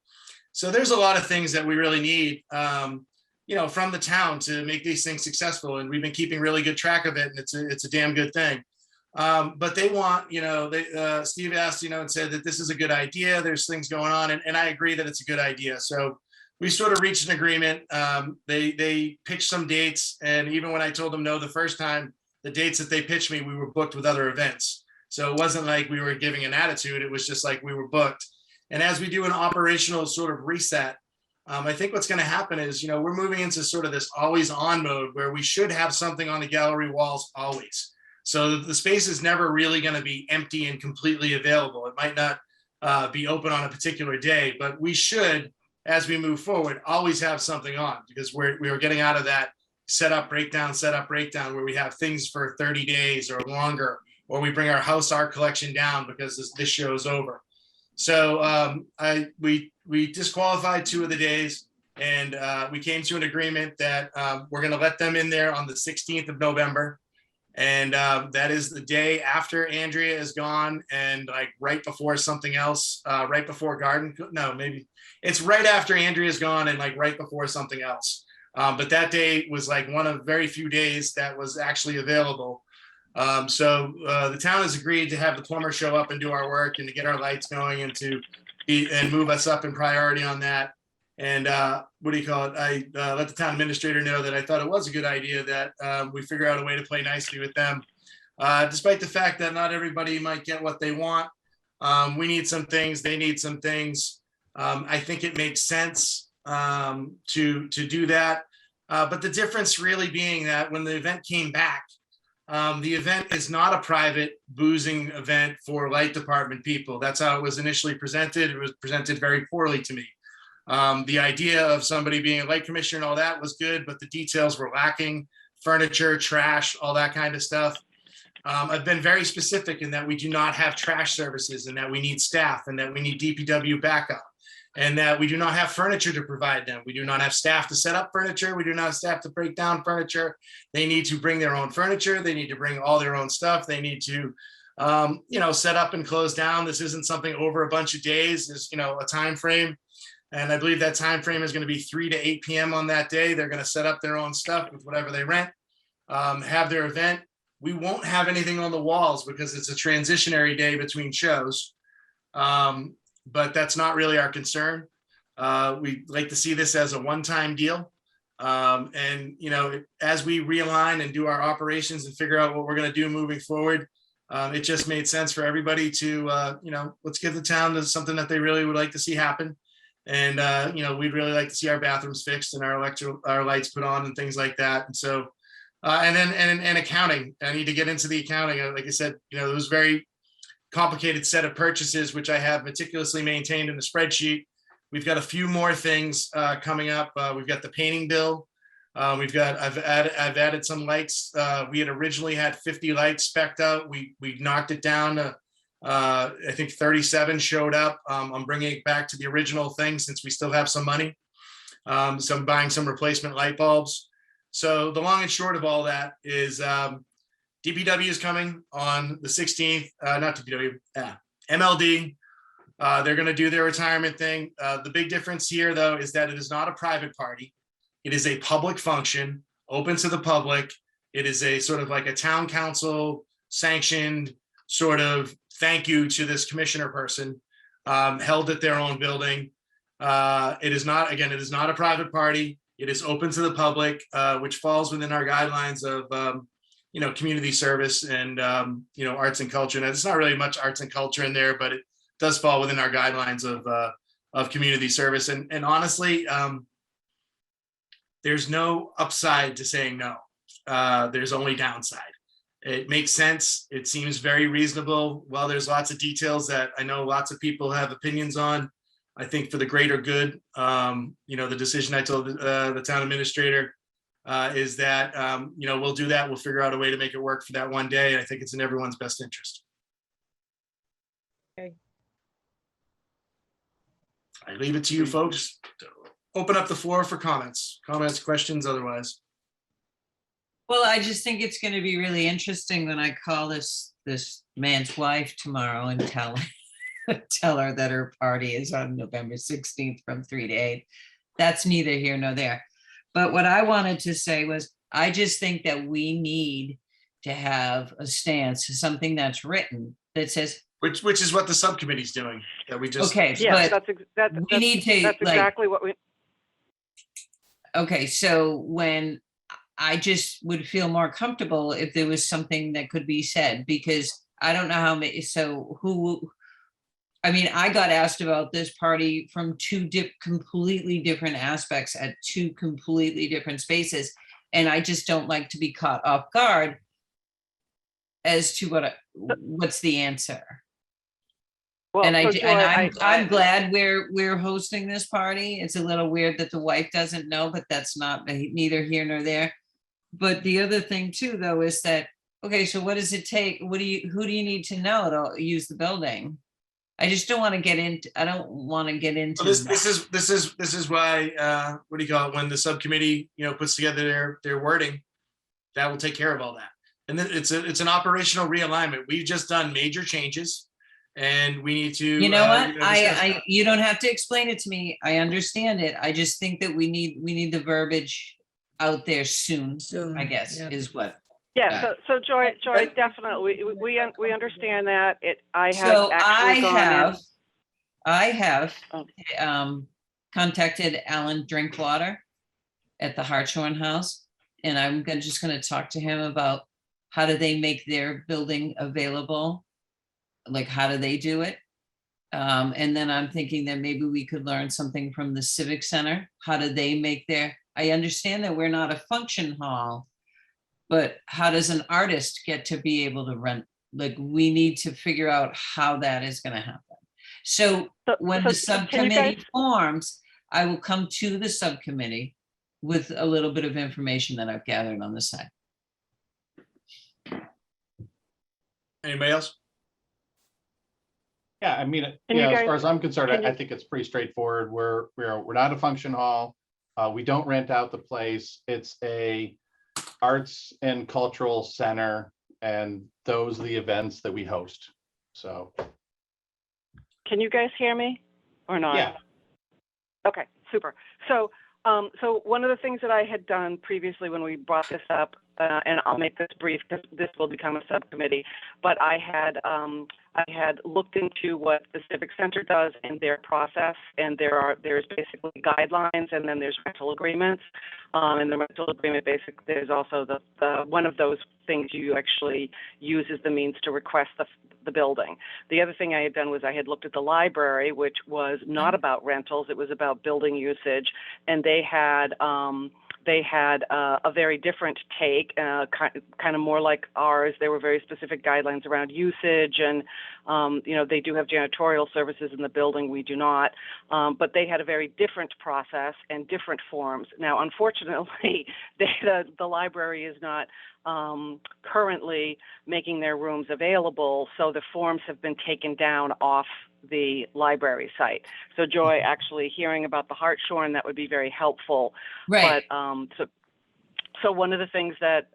So there's a lot of things that we really need, from the town to make these things successful. And we've been keeping really good track of it. And it's a damn good thing. But they want, Steve asked, and said that this is a good idea. There's things going on. And I agree that it's a good idea. So we sort of reached an agreement. They pitched some dates. And even when I told them no the first time, the dates that they pitched me, we were booked with other events. So it wasn't like we were giving an attitude. It was just like we were booked. And as we do an operational sort of reset, I think what's going to happen is, we're moving into sort of this always on mode where we should have something on the gallery walls always. So the space is never really going to be empty and completely available. It might not be open on a particular day, but we should, as we move forward, always have something on because we are getting out of that set up, breakdown where we have things for 30 days or longer, or we bring our house art collection down because this show is over. So we disqualified 2 of the days and we came to an agreement that we're going to let them in there on the 16th of November. And that is the day after Andrea is gone and like right before something else, right before maybe it's right after Andrea is gone and like right before something else. But that day was like one of very few days that was actually available. So the town has agreed to have the plumber show up and do our work and to get our lights going and move us up in priority on that. And I let the town administrator know that I thought it was a good idea that we figure out a way to play nicely with them. Despite the fact that not everybody might get what they want. We need some things, they need some things. I think it makes sense to do that. But the difference really being that when the event came back, the event is not a private boozing event for light department people. That's how it was initially presented. It was presented very poorly to me. The idea of somebody being a light commissioner and all that was good, but the details were lacking. Furniture, trash, all that kind of stuff. I've been very specific in that we do not have trash services and that we need staff and that we need DPW backup and that we do not have furniture to provide them. We do not have staff to set up furniture. We do not have staff to break down furniture. They need to bring their own furniture. They need to bring all their own stuff. They need to, set up and close down. This isn't something over a bunch of days. There's, a time frame. And I believe that time frame is going to be 3 to 8 p.m. on that day. They're going to set up their own stuff with whatever they rent, have their event. We won't have anything on the walls because it's a transitionary day between shows. But that's not really our concern. We'd like to see this as a one-time deal. And, as we realign and do our operations and figure out what we're going to do moving forward, it just made sense for everybody to, let's give the town something that they really would like to see happen. And, we'd really like to see our bathrooms fixed and our lights put on and things like that. And so, and accounting, I need to get into the accounting. Like I said, it was very complicated set of purchases, which I have meticulously maintained in the spreadsheet. We've got a few more things coming up. We've got the painting bill. I've added some lights. We had originally had 50 lights spec'd out. We knocked it down to, I think 37 showed up. I'm bringing it back to the original thing since we still have some money. So I'm buying some replacement light bulbs. So the long and short of all that is DPW is coming on the 16th, not DPW, MLD. They're going to do their retirement thing. The big difference here, though, is that it is not a private party. It is a public function, open to the public. It is a sort of like a town council sanctioned sort of thank you to this commissioner person, held at their own building. It is not, again, it is not a private party. It is open to the public, which falls within our guidelines of, community service and, arts and culture. And it's not really much arts and culture in there, but it does fall within our guidelines of community service. And honestly, there's no upside to saying no. There's only downside. It makes sense. It seems very reasonable. While there's lots of details that I know lots of people have opinions on, I think for the greater good, the decision I told the town administrator is that, we'll do that. We'll figure out a way to make it work for that one day. I think it's in everyone's best interest. Okay. I leave it to you folks to open up the floor for comments, questions, otherwise. Well, I just think it's going to be really interesting when I call this man's wife tomorrow and tell her that her party is on November 16th from 3 to 8. That's neither here nor there. But what I wanted to say was, I just think that we need to have a stance, something that's written that says, which is what the subcommittee's doing, that we just. okay, Yeah, but that's we need to, that's like, exactly what we. okay, so when I just would feel more comfortable if there was something that could be said, because I don't know how many, I got asked about this party from two completely different aspects at two completely different spaces. And I just don't like to be caught off guard as to what's the answer. Well, And so I'm glad we're hosting this party. It's a little weird that the wife doesn't know, but that's not neither here nor there. But the other thing too, though, is that, okay, so what does it take? Who do you need to know to use the building? I just don't want to get into. I don't want to get into. Well, this is why what do you call it, when the subcommittee puts together their wording, that will take care of all that. And then it's an operational realignment. We've just done major changes, and we need to. You know what? You don't have to explain it to me. I understand it. I just think that we need the verbiage out there soon. I guess is what. Yeah, so Joy, definitely, we understand that. I have contacted Alan Drinkwater at the Hartshorn House, and I'm just going to talk to him about how do they make their building available, like how do they do it, and then I'm thinking that maybe we could learn something from the Civic Center. How do they make their? I understand that we're not a function hall. But how does an artist get to be able to rent? Like, we need to figure out how that is going to happen. So when the subcommittee forms, I will come to the subcommittee with a little bit of information that I've gathered on the side. Anybody else? Yeah, as far as I'm concerned, I think it's pretty straightforward. We're not a function hall. We don't rent out the place. It's a arts and cultural center, and those are the events that we host. So can you guys hear me or not? Yeah. Okay, super. So one of the things that I had done previously when we brought this up, and I'll make this brief because this will become a subcommittee, but I had looked into what the Civic Center does and their process, and there's basically guidelines, and then there's rental agreements, and the rental agreement there's also the one of those things you actually use as the means to request the building. The other thing I had done was I had looked at the library, which was not about rentals, it was about building usage, and they had a very different take, kind of more like ours. There were very specific guidelines around usage, and they do have janitorial services in the building. We do not, but they had a very different process and different forms. Now, unfortunately, the library is not currently making their rooms available, so the forms have been taken down off the library site. So Joy, actually hearing about the Hartshorn, that would be very helpful. Right. But so one of the things that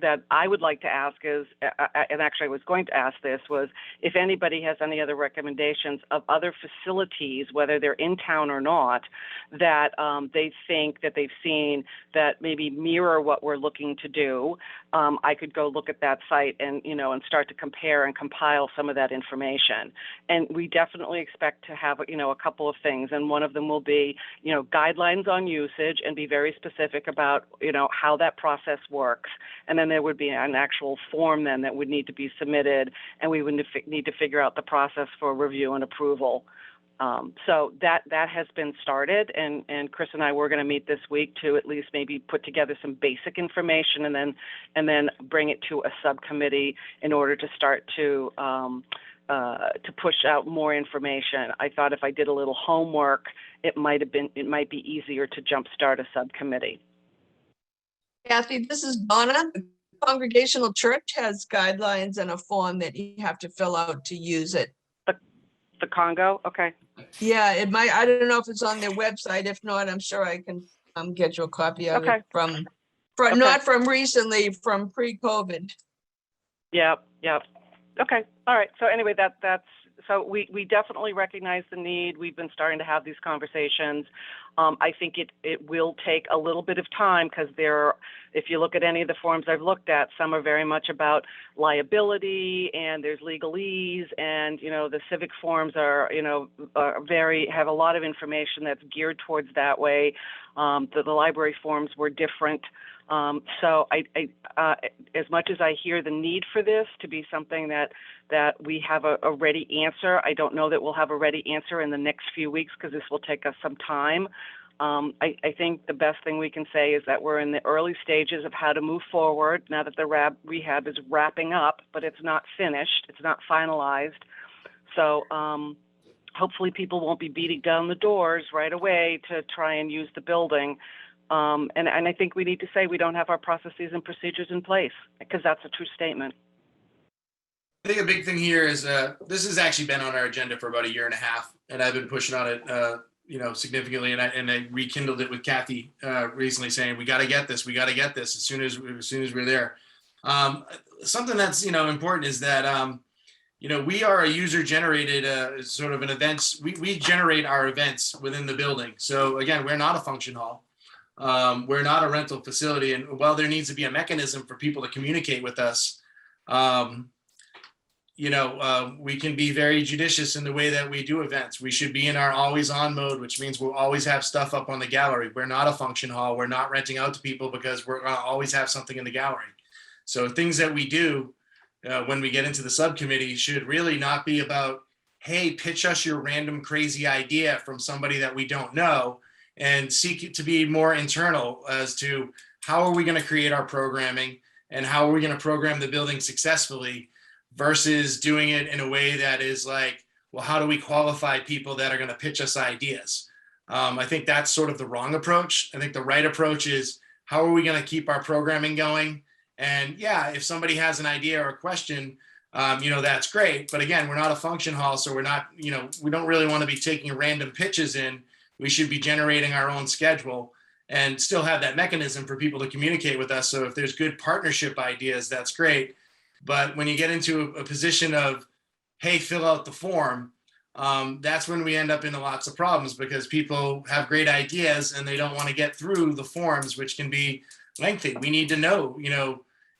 that I would like to ask is, and actually I was going to ask this, was if anybody has any other recommendations of other facilities, whether they're in town or not, that they think that they've seen that maybe mirror what we're looking to do. I could go look at that site and, and start to compare and compile some of that information. And we definitely expect to have, a couple of things. And one of them will be, guidelines on usage and be very specific about, how that process works. And then there would be an actual form then that would need to be submitted, and we would need to figure out the process for review and approval. So that has been started, and Chris and I were going to meet this week to at least maybe put together some basic information and then bring it to a subcommittee in order to start to push out more information. I thought if I did a little homework, it might be easier to jumpstart a subcommittee. Kathy, this is Donna. The Congregational Church has guidelines and a form that you have to fill out to use it. The Congo, okay. Yeah, it might. I don't know if it's on their website. If not, I'm sure I can get you a copy of it from Okay. not from recently, from pre-COVID. Yep. Okay. All right. So anyway, that's so we definitely recognize the need. We've been starting to have these conversations. I think it will take a little bit of time because if you look at any of the forms I've looked at, some are very much about liability, and there's legalese, and the civic forms are have a lot of information that's geared towards that way. The library forms were different. So I as much as I hear the need for this to be something that we have a ready answer, I don't know that we'll have a ready answer in the next few weeks because this will take us some time. I think the best thing we can say is that we're in the early stages of how to move forward now that the rehab is wrapping up, but it's not finished, it's not finalized. So hopefully people won't be beating down the doors right away to try and use the building. And I think we need to say we don't have our processes and procedures in place, because that's a true statement. I think a big thing here is this has actually been on our agenda for about a year and a half, and I've been pushing on it, significantly. And I rekindled it with Kathy recently, saying we got to get this as soon as we're there. Something that's important is that we are a user-generated sort of an events. We generate our events within the building. So again, we're not a function hall. We're not a rental facility, and while there needs to be a mechanism for people to communicate with us, we can be very judicious in the way that we do events. We should be in our always on mode, which means we'll always have stuff up on the gallery. We're not a function hall. We're not renting out to people because we're going to always have something in the gallery. So things that we do when we get into the subcommittee should really not be about, hey, pitch us your random crazy idea from somebody that we don't know, and seek it to be more internal as to how are we going to create our programming and how are we going to program the building successfully, versus doing it in a way that is like, well, how do we qualify people that are going to pitch us ideas? I think that's sort of the wrong approach. I think the right approach is, how are we going to keep our programming going? And yeah, if somebody has an idea or a question, that's great. But again, we're not a function hall, so we're not, we don't really want to be taking random pitches in. We should be generating our own schedule and still have that mechanism for people to communicate with us. So if there's good partnership ideas, that's great. But when you get into a position of, hey, fill out the form, that's when we end up in lots of problems, because people have great ideas and they don't want to get through the forms, which can be lengthy. We need to know,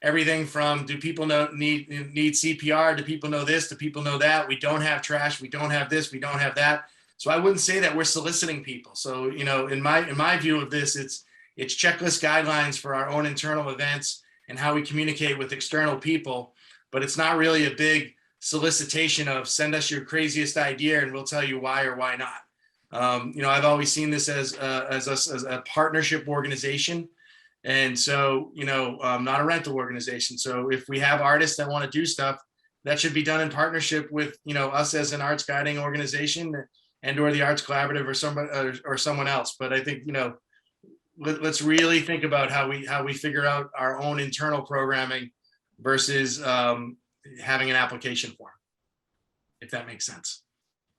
everything from, do people need CPR? Do people know this? Do people know that? We don't have trash. We don't have this. We don't have that. So I wouldn't say that we're soliciting people. So, in my view of this, it's checklist guidelines for our own internal events and how we communicate with external people. But it's not really a big solicitation of, send us your craziest idea and we'll tell you why or why not. I've always seen this as a partnership organization. And so, not a rental organization. So if we have artists that want to do stuff, that should be done in partnership with, us as an arts guiding organization and or the Arts Collaborative or someone else. But I think, let's really think about how we figure out our own internal programming versus having an application form, if that makes sense.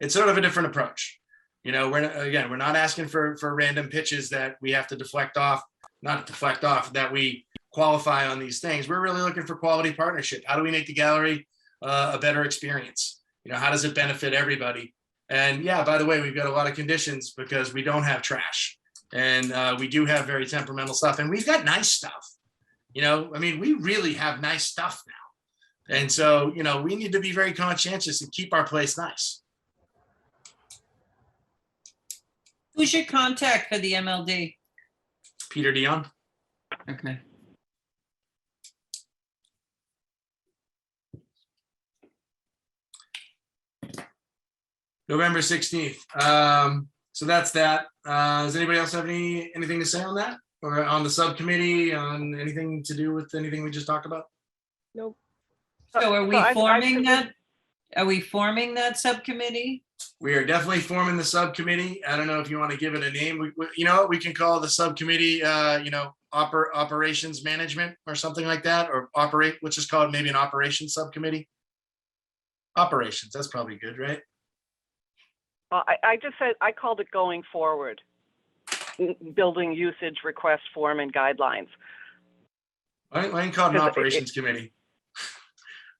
It's sort of a different approach. We're not asking for random pitches that we have to deflect off, that we qualify on these things. We're really looking for quality partnership. How do we make the gallery a better experience? How does it benefit everybody? And yeah, by the way, we've got a lot of conditions because we don't have trash, and we do have very temperamental stuff, and we've got nice stuff. We really have nice stuff now. And so, we need to be very conscientious and keep our place nice. Who's your contact for the MLD? Peter Dion. Okay. November 16th. So that's that. Does anybody else have anything to say on that, or on the subcommittee, on anything to do with anything we just talked about? Nope. So are we So I forming suggest- that? Are we forming that subcommittee? We are definitely forming the subcommittee. I don't know if you want to give it a name. We can call the subcommittee, operations management or something like that, or let's just call it maybe an operations subcommittee. Operations, that's probably good, right? Well, I just said, I called it going forward. Building usage request form and guidelines. Why don't you call it an 'Cause operations committee?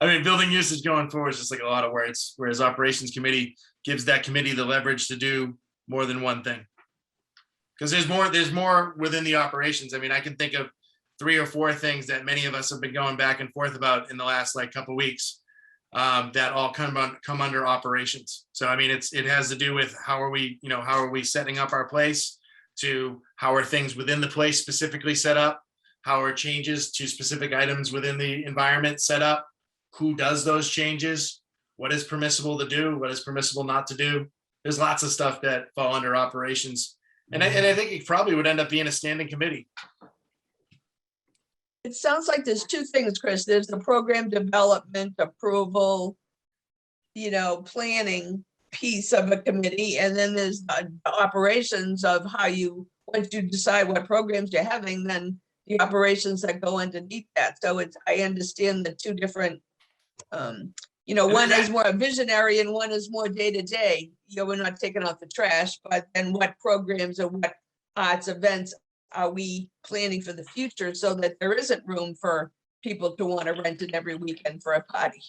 Building usage going forward is just like a lot of words, whereas operations committee gives that committee the leverage to do more than one thing. Because there's more within the operations. I can think of 3 or 4 things that many of us have been going back and forth about in the last couple weeks, that all come under operations. So it has to do with how are we setting up our place, to how are things within the place specifically set up, how are changes to specific items within the environment set up, who does those changes, what is permissible to do, what is permissible not to do. There's lots of stuff that fall under operations. And I think it probably would end up being a standing committee. It sounds like there's 2 things, Chris. There's the program development approval, planning piece of a committee. And then there's the operations of how once you decide what programs you're having, then the operations that go underneath that. So I understand the 2 different, one is more visionary and one is more day-to-day. We're not taking out the trash, but then what programs or what arts events are we planning for the future so that there isn't room for people to want to rent it every weekend for a party?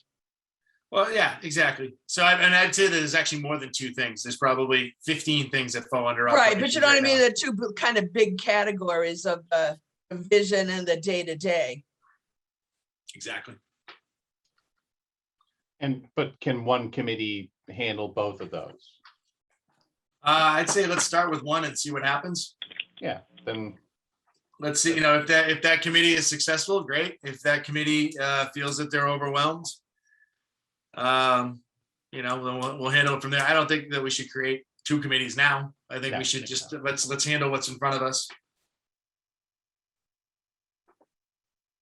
Well, yeah, exactly. So I'd say that there's actually more than 2 things. There's probably 15 things that fall under Right, but you know what I mean? now. The 2 kind of big categories of the vision and the day-to-day. Exactly. But can one committee handle both of those? I'd say let's start with one and see what happens. Yeah, then Let's see, if that committee is successful, great. If that committee feels that they're overwhelmed, then we'll handle it from there. I don't think that we should create 2 committees now. I think we should just let's handle what's in front of us.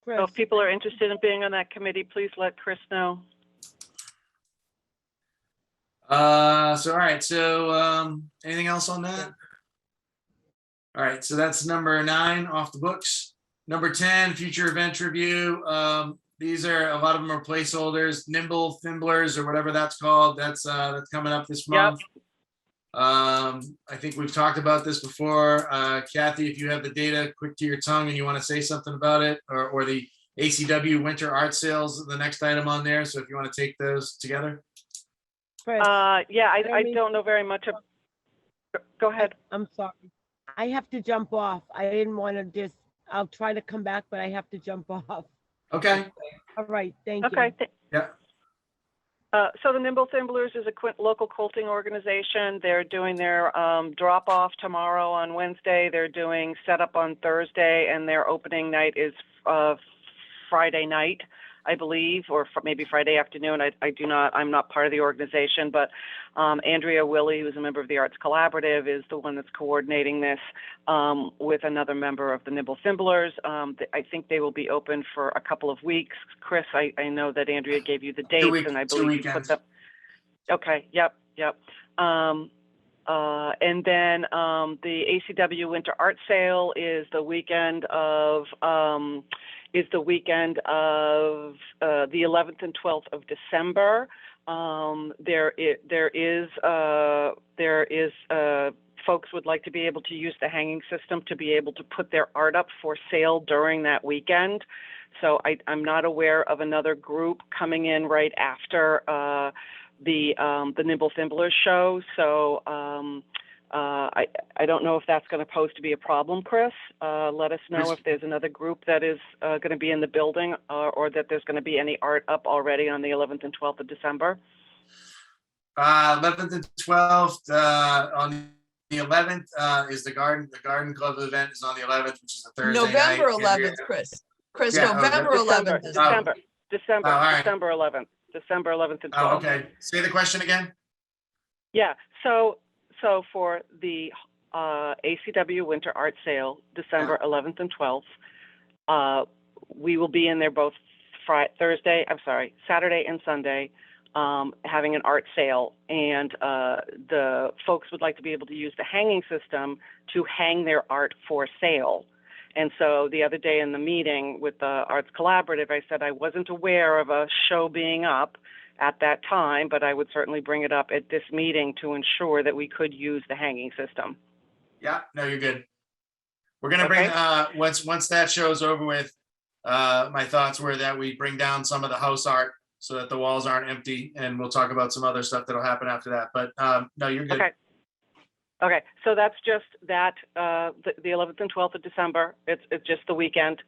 Chris, So if people are interested in being on that committee, please let Chris know. All right. So anything else on that? All right. So that's number 9 off the books. Number 10, future event review. These are, a lot of them are placeholders, Nimble Thimblers or whatever that's called. That's coming up this month. I think we've talked about this before. Kathy, if you have the data quick to your tongue and you want to say something about it, or the ACW Winter Art Sales, the next item on there. So if you want to take those together. Chris, I Jeremy- don't know very much. Go ahead. I'm sorry. I have to jump off. I didn't want to I'll try to come back, but I have to jump off. Okay. All right, thank you. Okay. Yeah. So the Nimble Thimblers is a local quilting organization. They're doing their drop off tomorrow on Wednesday. They're doing setup on Thursday, and their opening night is Friday night, I believe, or maybe Friday afternoon. I'm not part of the organization, but Andrea Willie, who's a member of the Arts Collaborative, is the one that's coordinating this with another member of the Nimble Thimblers. I think they will be open for a couple of weeks. Chris, I know that Andrea gave you the dates, and I believe you put them. Okay, yep. And then the ACW Winter Art Sale is the weekend of the 11th and 12th of December. There is folks would like to be able to use the hanging system to be able to put their art up for sale during that weekend. So I'm not aware of another group coming in right after the Nimble Thimblers show. So I don't know if that's going to pose to be a problem, Chris. Let us know if there's another group that is going to be in the building or that there's going to be any art up already on the 11th and 12th of December. 11th and 12th, on the 11th is the Garden Club event is on the 11th, which is a Thursday November night. 11th, Chris. Chris, Yeah, November 11th. is- December all right. 11th. December 11th and 12th. Oh, okay. Say the question again. Yeah, so for the ACW Winter Art Sale, December 11th and 12th, we will be in there both Saturday and Sunday, having an art sale, and the folks would like to be able to use the hanging system to hang their art for sale. And so the other day in the meeting with the Arts Collaborative, I said I wasn't aware of a show being up at that time, but I would certainly bring it up at this meeting to ensure that we could use the hanging system. Yeah, no, you're good. We're gonna bring once that show's over with. My thoughts were that we bring down some of the house art so that the walls aren't empty, and we'll talk about some other stuff that'll happen after that. But no, you're good. Okay, so that's just that the 11th and 12th of December. It's just the weekend,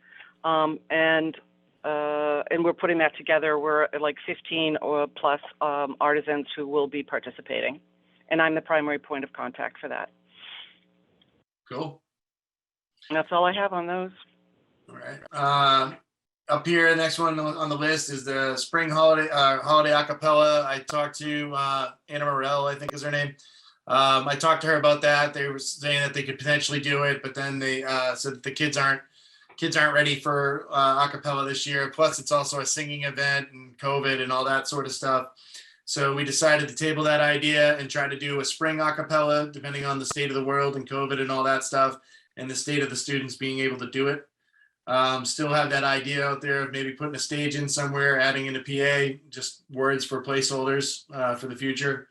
and we're putting that together. We're like 15 or plus artisans who will be participating, and I'm the primary point of contact for that. Cool. And that's all I have on those. All right. Up here, the next one on the list is the spring holiday acapella. I talked to Anna Morell, I think is her name. I talked to her about that. They were saying that they could potentially do it, but then they said that the kids aren't ready for acapella this year. Plus, it's also a singing event and COVID and all that sort of stuff. So we decided to table that idea and try to do a spring acapella, depending on the state of the world and COVID and all that stuff, and the state of the students being able to do it. Still have that idea out there of maybe putting a stage in somewhere, adding in a PA, just words for placeholders for the future.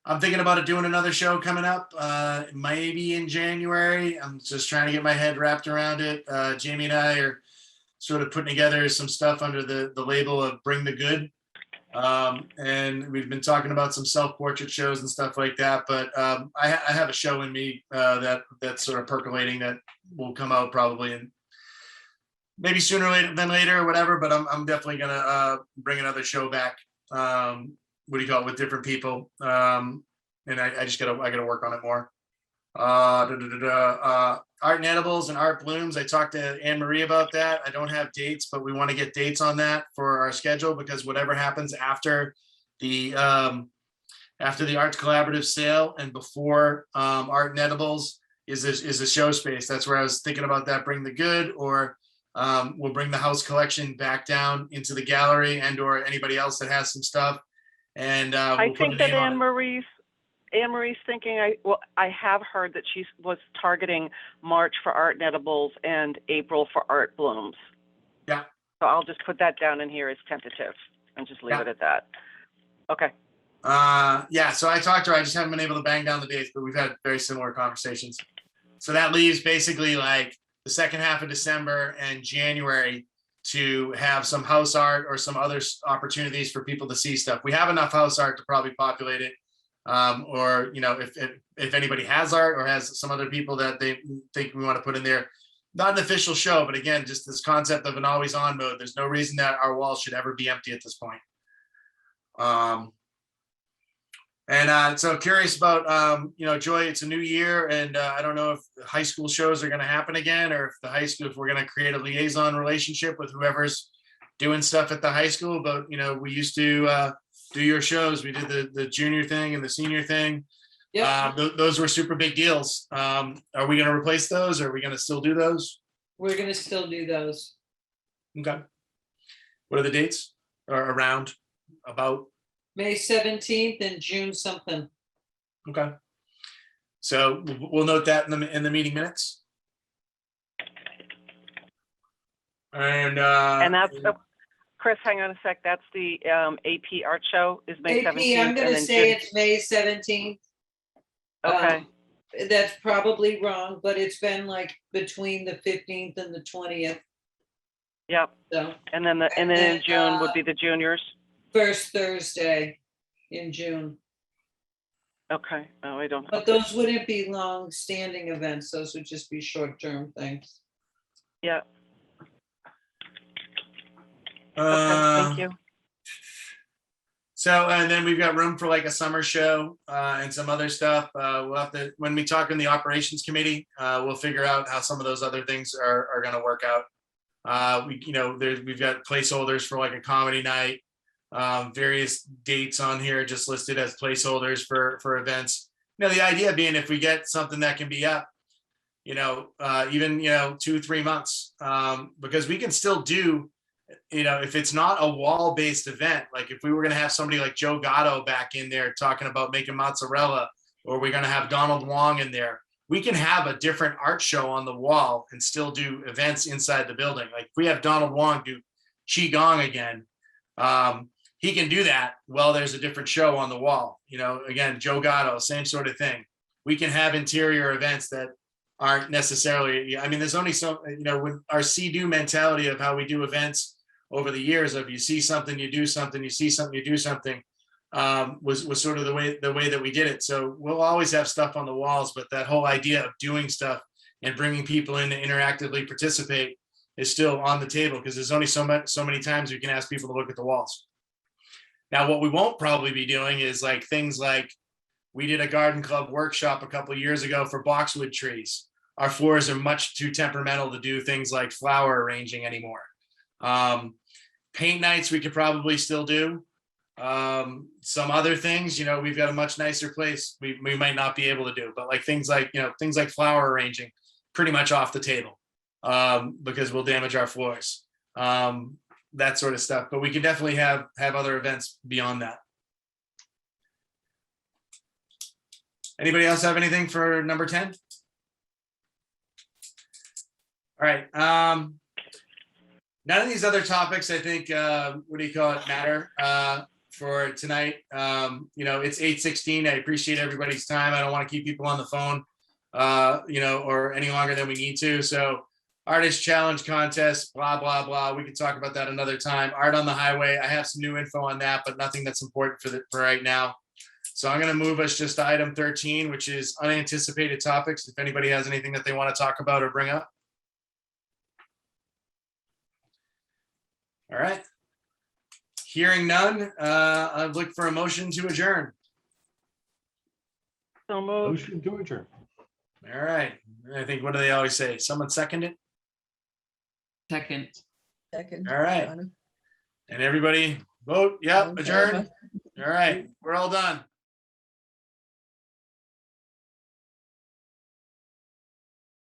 I'm thinking about doing another show coming up, maybe in January. I'm just trying to get my head wrapped around it. Jamie and I are sort of putting together some stuff under the label of Bring the Good. And we've been talking about some self-portrait shows and stuff like that. But I have a show in me that's sort of percolating that will come out probably in maybe sooner than later or whatever. But I'm definitely gonna bring another show back. What do you call it, with different people, and I gotta work on it more. Art and Edibles and Art Blooms. I talked to Anne Marie about that. I don't have dates, but we want to get dates on that for our schedule, because whatever happens after the Arts Collaborative sale and before Art and Edibles is a show space. That's where I was thinking about that. Bring the Good, or we'll bring the house collection back down into the gallery, and or anybody else that has some stuff. And we'll I think that Anne Marie's thinking. I have heard that she was targeting March for Art and Edibles and April for Art Blooms. Yeah. So I'll just put that down in here as tentative and just leave it at that. Okay. Yeah. So I talked to her. I just haven't been able to bang down the dates, but we've had very similar conversations. So that leaves basically like the second half of December and January to have some house art or some other opportunities for people to see stuff. We have enough house art to probably populate it. Or, you know, if anybody has art or has some other people that they think we want to put in there, not an official show, but again, just this concept of an always on mode. There's no reason that our walls should ever be empty at this point. So curious about, you know, Joy, it's a new year, and I don't know if the high school shows are going to happen again, or if we're going to create a liaison relationship with whoever's doing stuff at the high school. But, you know, we used to do your shows. We did the junior thing and the senior thing. Yeah, Those were super big deals. Are we going to replace those? Or are we going to still do those? we're gonna still do those. Okay. What are the dates? Or around? About? May 17th and June something. Okay. So we'll note that in the meeting minutes. And that's Chris, hang on a sec. That's the AP art show is May 17th. I'm gonna say it's May 17th. Okay, That's probably wrong, but it's been like between the 15th and the 20th. yep. So And then in June would be the juniors. first Thursday in June. Okay, oh, I don't. But those wouldn't be long-standing events. Those would just be short-term things. Yeah, okay, thank Uh, you. So, and then we've got room for like a summer show and some other stuff. We'll have to, when we talk in the operations committee, we'll figure out how some of those other things are going to work out. We've got placeholders for like a comedy night, various dates on here just listed as placeholders for events. The idea being if we get something that can be up, even 2-3 months, because we can still do. If it's not a wall-based event, like if we were going to have somebody like Joe Gatto back in there talking about making mozzarella, or we're going to have Donald Wong in there, we can have a different art show on the wall and still do events inside the building. Like if we have Donald Wong do Qigong again, he can do that while there's a different show on the wall. Again, Joe Gatto, same sort of thing. We can have interior events that aren't necessarily, there's only so, with our see-do mentality of how we do events over the years of you see something, you do something, you see something, you do something, was sort of the way that we did it. So we'll always have stuff on the walls, but that whole idea of doing stuff and bringing people in to interactively participate is still on the table because there's only so many times you can ask people to look at the walls. Now, what we won't probably be doing is like things like we did a garden club workshop a couple of years ago for boxwood trees. Our floors are much too temperamental to do things like flower arranging anymore. Paint nights we could probably still do. Some other things, we've got a much nicer place we might not be able to do, but like things like flower arranging, pretty much off the table, because we'll damage our floors, that sort of stuff. But we can definitely have other events beyond that. Anybody else have anything for number 10? All right. None of these other topics, I think, matter for tonight. It's 8:16. I appreciate everybody's time. I don't want to keep people on the phone, or any longer than we need to. So artist challenge contest, blah, blah, blah. We can talk about that another time. Art on the highway. I have some new info on that, but nothing that's important for right now. So I'm going to move us just to item 13, which is unanticipated topics. If anybody has anything that they want to talk about or bring up. All right. Hearing none, I'd look for a motion to adjourn. So moved. Motion to adjourn. All right. I think, what do they always say? Someone second it? Second. All right. And everybody vote. Yep, adjourn. All right. We're all done.